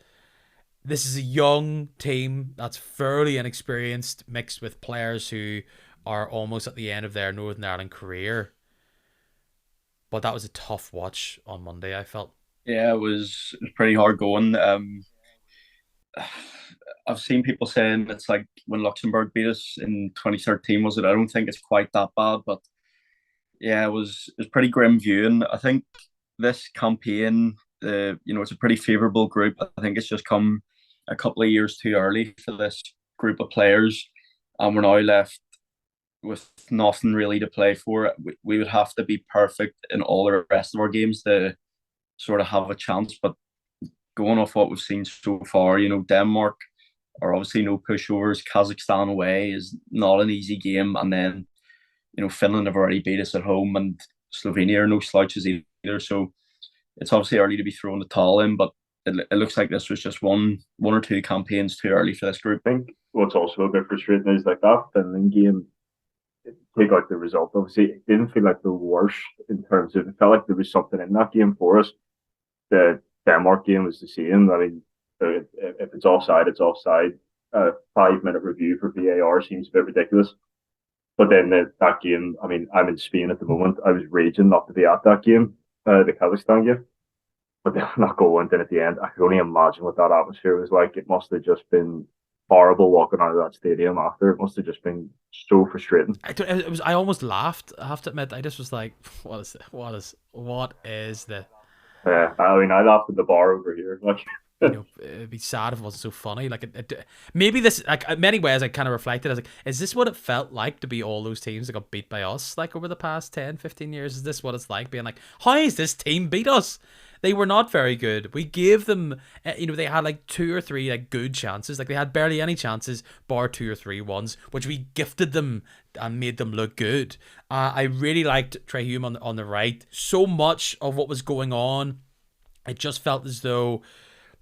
This is a young team that's fairly inexperienced, mixed with players who are almost at the end of their Northern Ireland career. but that was a tough watch on Monday, I felt. Yeah, it was pretty hard going. I've seen people saying it's like when Luxembourg beat us in 2013, was it? I don't think it's quite that bad, but yeah, it was pretty grim viewing. I think this campaign, it's a pretty favourable group. I think it's just come a couple of years too early for this group of players, and we're now left with nothing really to play for. We would have to be perfect in all the rest of our games to sort of have a chance. But going off what we've seen so far, Denmark are obviously no pushovers. Kazakhstan away is not an easy game, and then Finland have already beat us at home, and Slovenia are no slouches either. So it's obviously early to be throwing the towel in, but it looks like this was just one or two campaigns too early for this group. I think what's also a bit frustrating is like that Finland game. Take out the result. Obviously, it didn't feel like the worst in terms of it felt like there was something in that game for us. The Denmark game was the same. I mean, if it's offside, it's offside. 5 minute review for VAR seems a bit ridiculous. But then that game, I mean, I'm in Spain at the moment. I was raging not to be at that game, the Kazakhstan game. But then not go went in at the end. I can only imagine what that atmosphere was like. It must have just been horrible walking out of that stadium after. It must have just been so frustrating. I almost laughed. I have to admit, I just was like, what is the? I mean, I laughed at the bar over here. Like, it'd be sad if it wasn't so funny. Like, maybe this, like, in many ways, I kind of reflected. I was like, is this what it felt like to be all those teams that got beat by us, like, over the past 10, 15 years? Is this what it's like being like, how is this team beat us? They were not very good. We gave them, they had like 2 or 3 like good chances. Like, they had barely any chances, bar 2 or 3 ones, which we gifted them and made them look good. I really liked Trey Hume on the right. So much of what was going on, it just felt as though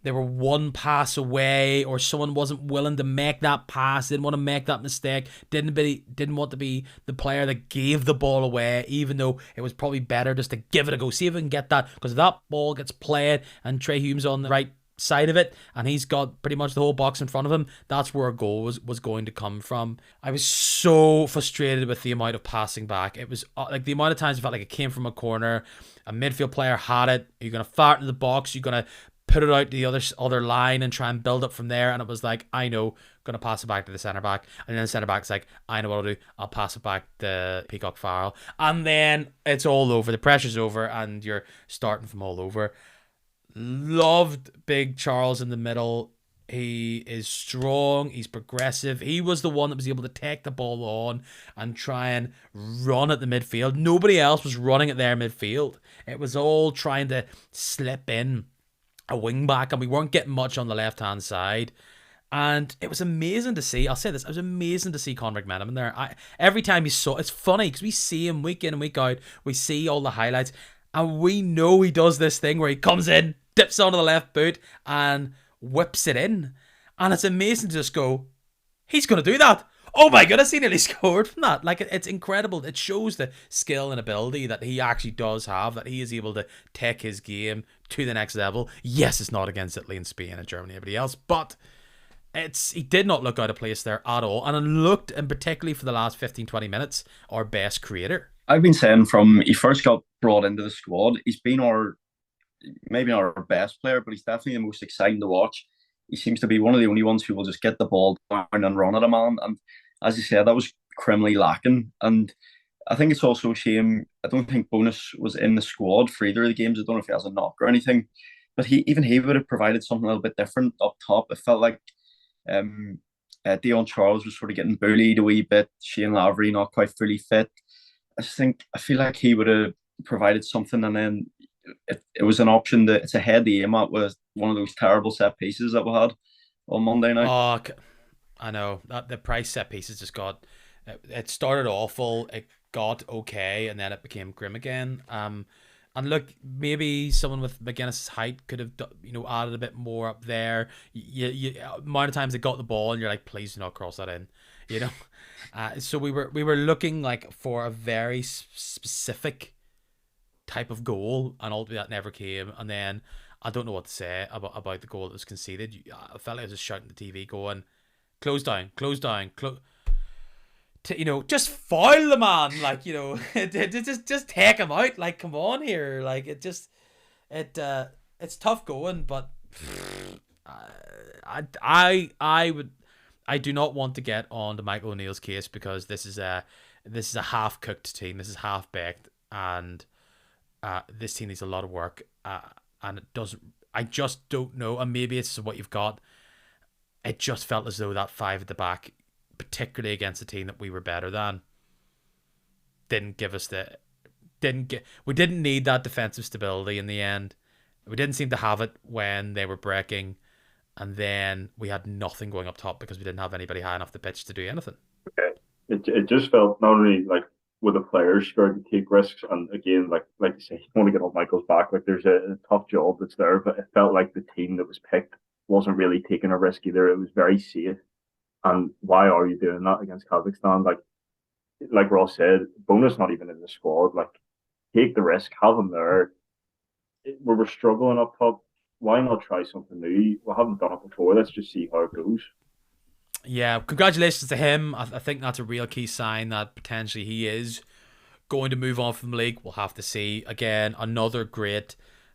they were one pass away, or someone wasn't willing to make that pass, didn't want to make that mistake, didn't want to be the player that gave the ball away, even though it was probably better just to give it a go, see if we can get that, because that ball gets played and Trey Hume's on the right side of it and he's got pretty much the whole box in front of him, that's where a goal was going to come from. I was so frustrated with the amount of passing back. It was like the amount of times it felt like it came from a corner, a midfield player had it, you're going to fire it in the box, you're going to put it out to the other line and try and build up from there. And it was like, I know, gonna pass it back to the centre back, and then the centre back's like, I know what I'll do, I'll pass it back to Peacock Farrell, and then it's all over. The pressure's over, and you're starting from all over. Loved Big Charles in the middle. He is strong, he's progressive. He was the one that was able to take the ball on and try and run at the midfield. Nobody else was running at their midfield. It was all trying to slip in a wing back, and we weren't getting much on the left hand side. And it was amazing to see. I'll say this: it was amazing to see Conor McMenamin there. Every time you saw, it's funny because we see him week in and week out. We see all the highlights, and we know he does this thing where he comes in, dips onto the left boot, and whips it in. And it's amazing to just go, he's going to do that. Oh my goodness, he nearly scored from that. Like, it's incredible. It shows the skill and ability that he actually does have, that he is able to take his game to the next level. Yes, it's not against Italy and Spain and Germany and everybody else, but he did not look out of place there at all. And it looked, and particularly for the last 15-20 minutes, our best creator. I've been saying from he first got brought into the squad, he's been maybe not our best player, but he's definitely the most exciting to watch. He seems to be one of the only ones who will just get the ball down and run at a man. And as you said, that was criminally lacking. And I think it's also a shame. I don't think Bonus was in the squad for either of the games. I don't know if he has a knock or anything, but he would have provided something a little bit different up top. It felt like Dion Charles was sort of getting bullied a wee bit. Shane Lavery not quite fully fit. I feel like he would have provided something, and then it was an option that it's a head to aim at with one of those terrible set pieces that we had on Monday night. Oh, I know that the Price set pieces just got. It started awful. It got okay, and then it became grim again. And look, maybe someone with McGuinness's height could have, added a bit more up there. Amount of times they got the ball, and you're like, please do not cross that in, So we were looking like for a very specific type of goal, and ultimately that never came. And then I don't know what to say about the goal that was conceded. I felt like I was just shouting at the TV, going, "Close down, close down, close." just foul the man, like, just take him out. Like, come on here, like it's tough going, but I do not want to get on to Michael O'Neill's case, because this is a half cooked team. This is half baked, and this team needs a lot of work, and it doesn't. I just don't know, and maybe it's what you've got. It just felt as though that five at the back, particularly against a team that we were better than, we didn't need that defensive stability in the end. We didn't seem to have it when they were breaking, and then we had nothing going up top because we didn't have anybody high enough the pitch to do anything. Okay. It just felt not only like with the players scared to take risks, and again, like you say, you want to get on Michael's back. Like there's a tough job that's there, but it felt like the team that was picked wasn't really taking a risk either. It was very safe. And why are you doing that against Kazakhstan? Like Ross said, Bona's not even in the squad. Like, take the risk, have him there. We were struggling up top. Why not try something new? We haven't done it before. Let's just see how it goes. Yeah, congratulations to him. I think that's a real key sign that potentially he is going to move on from the league. We'll have to see. Again,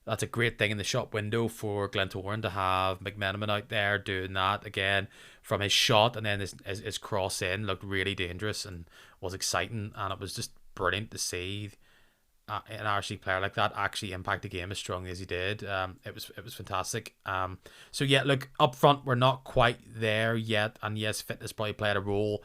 that's a great thing in the shop window for Glentoran to have McMenamin out there doing that again from his shot, and then his cross in looked really dangerous and was exciting, and it was just brilliant to see an Irish League player like that actually impact the game as strongly as he did. It was fantastic. So yeah, look, up front we're not quite there yet, and yes, fitness probably played a role.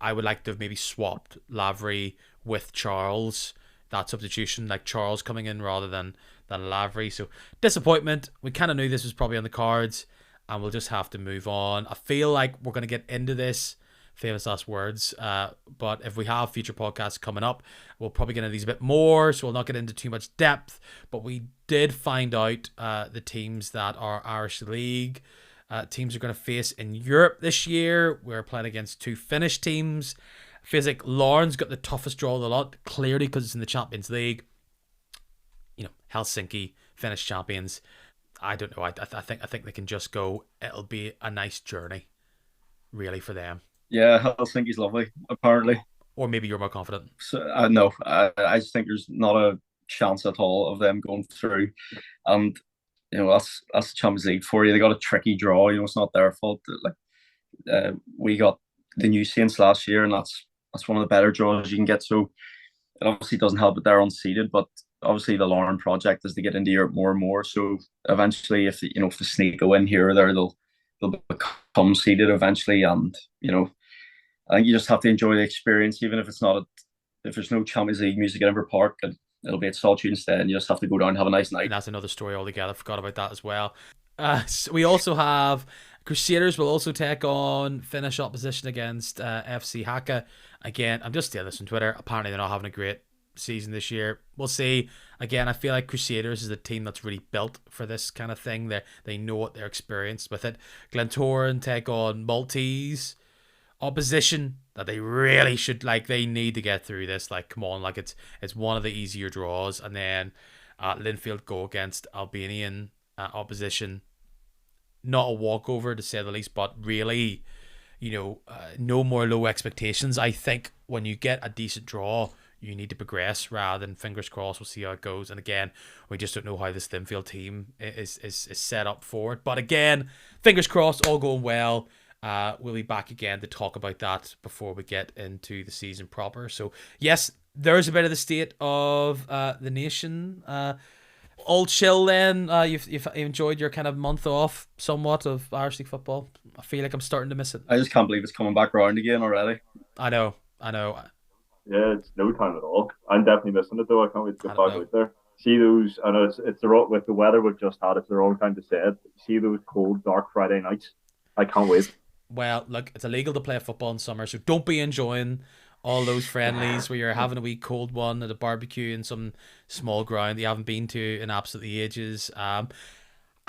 I would like to have maybe swapped Lavery with Charles, that substitution, like Charles coming in rather than Lavery. So disappointment. We kind of knew this was probably on the cards, and we'll just have to move on. I feel like we're going to get into this, famous last words, but if we have future podcasts coming up, we'll probably get into these a bit more, so we'll not get into too much depth. But we did find out the teams that are Irish League teams are going to face in Europe this year. We're playing against two Finnish teams. Feels like Lauren's got the toughest draw of the lot, clearly because it's in the Champions League. Helsinki, Finnish champions. I don't know. I think they can just go. It'll be a nice journey, really, for them. Yeah, Helsinki's lovely, apparently. Or maybe you're more confident. So, no, I just think there's not a chance at all of them going through. And, that's the Champions League for you. They got a tricky draw. It's not their fault. We got the New Saints last year, and that's one of the better draws you can get. So it obviously doesn't help that they're unseeded, but obviously the Lauren project is to get into Europe more and more. So eventually, if they sneak a win here or there, they'll become seeded eventually. And I think you just have to enjoy the experience, even if if there's no Champions League music at Inver Park, and it'll be at Solitude instead. And you just have to go down and have a nice night. And that's another story altogether. Forgot about that as well. So we also have Crusaders will also take on Finnish opposition against FC Haka. Again, I'm just stealing this on Twitter. Apparently they're not having a great season this year. We'll see. Again, I feel like Crusaders is a team that's really built for this kind of thing. They know what they're experienced with it. Glentoran take on Maltese opposition that they really should, they need to get through this. Come on, it's one of the easier draws. And then Linfield go against Albanian opposition. Not a walkover, to say the least, but really, no more low expectations. I think when you get a decent draw, you need to progress rather than fingers crossed. We'll see how it goes. And again, we just don't know how this Linfield team is set up for it. But again, fingers crossed, all going well. We'll be back again to talk about that before we get into the season proper. So yes, there's a bit of the state of the nation. All chill then. You've enjoyed your kind of month off somewhat of Irish League football. I feel like I'm starting to miss it. I just can't believe it's coming back around again already. I know. Yeah, it's no time at all. I'm definitely missing it though. I can't wait to get back out there. See those, I know it's the wrong, with the weather we've just had, it's the wrong time to say it. See those cold, dark Friday nights. I can't wait. Well, look, it's illegal to play football in summer, so don't be enjoying all those friendlies where you're having a wee cold one at a barbecue in some small ground that you haven't been to in absolutely ages. I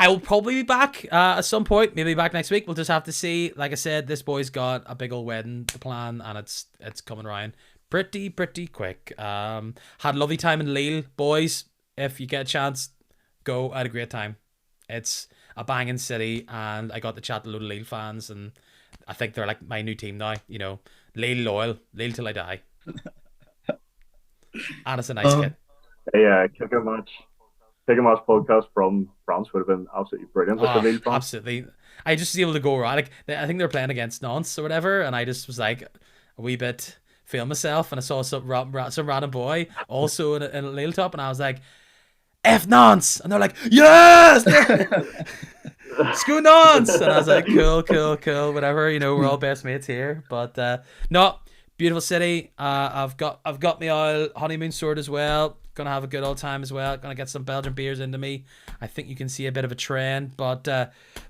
will probably be back at some point, maybe back next week. We'll just have to see. Like I said, this boy's got a big old wedding to plan, and it's coming around pretty quick. Had a lovely time in Lille, boys. If you get a chance, go. I had a great time. It's a banging city, and I got to chat to a load of Lille fans, and I think they're like my new team now. You know, Lille loyal, Lille till I die. And it's a nice kit. A kick a match podcast from France would have been absolutely brilliant with the Lille fans. Absolutely. I just was able to go around. Like, I think they're playing against Nantes or whatever, and I just was like a wee bit feeling myself, and I saw some random boy also in a Lille top, and I was like, F Nantes! And they're like, yes! Screw Nantes! And I was like, cool, whatever, you know, we're all best mates here. But no, beautiful city. I've got my old honeymoon sword as well. Gonna have a good old time as well. Gonna get some Belgian beers into me. I think you can see a bit of a trend. But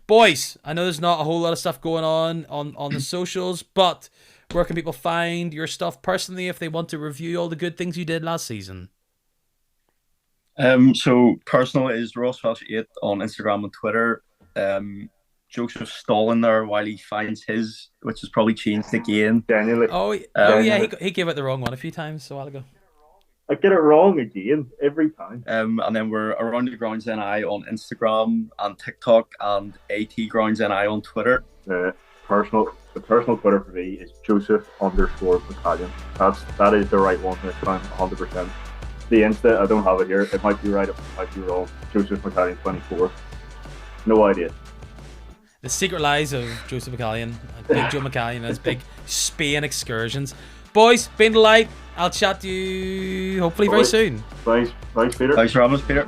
boys, I know there's not a whole lot of stuff going on the socials, but where can people find your stuff personally if they want to review all the good things you did last season? So personal is Rossfelsh8 on Instagram and Twitter. Joseph stalling there while he finds his, which has probably changed again. Genuinely. Oh yeah, he gave it the wrong one a few times a while ago. I get it wrong again every time. And then we're Around the Grounds NI on Instagram and TikTok, and AT Grounds NI on Twitter. The personal Twitter for me is Joseph_Battalion. That is the right one this time, 100%. The Insta, I don't have it here. It might be right, it might be wrong. Joseph McCallion 24. No idea. The secret lies of Joseph McCallion, Big Joe McCallion, and his big Spain excursions. Boys, been a delight. I'll chat to you hopefully very soon. Thanks, Peter. Thanks for having us, Peter.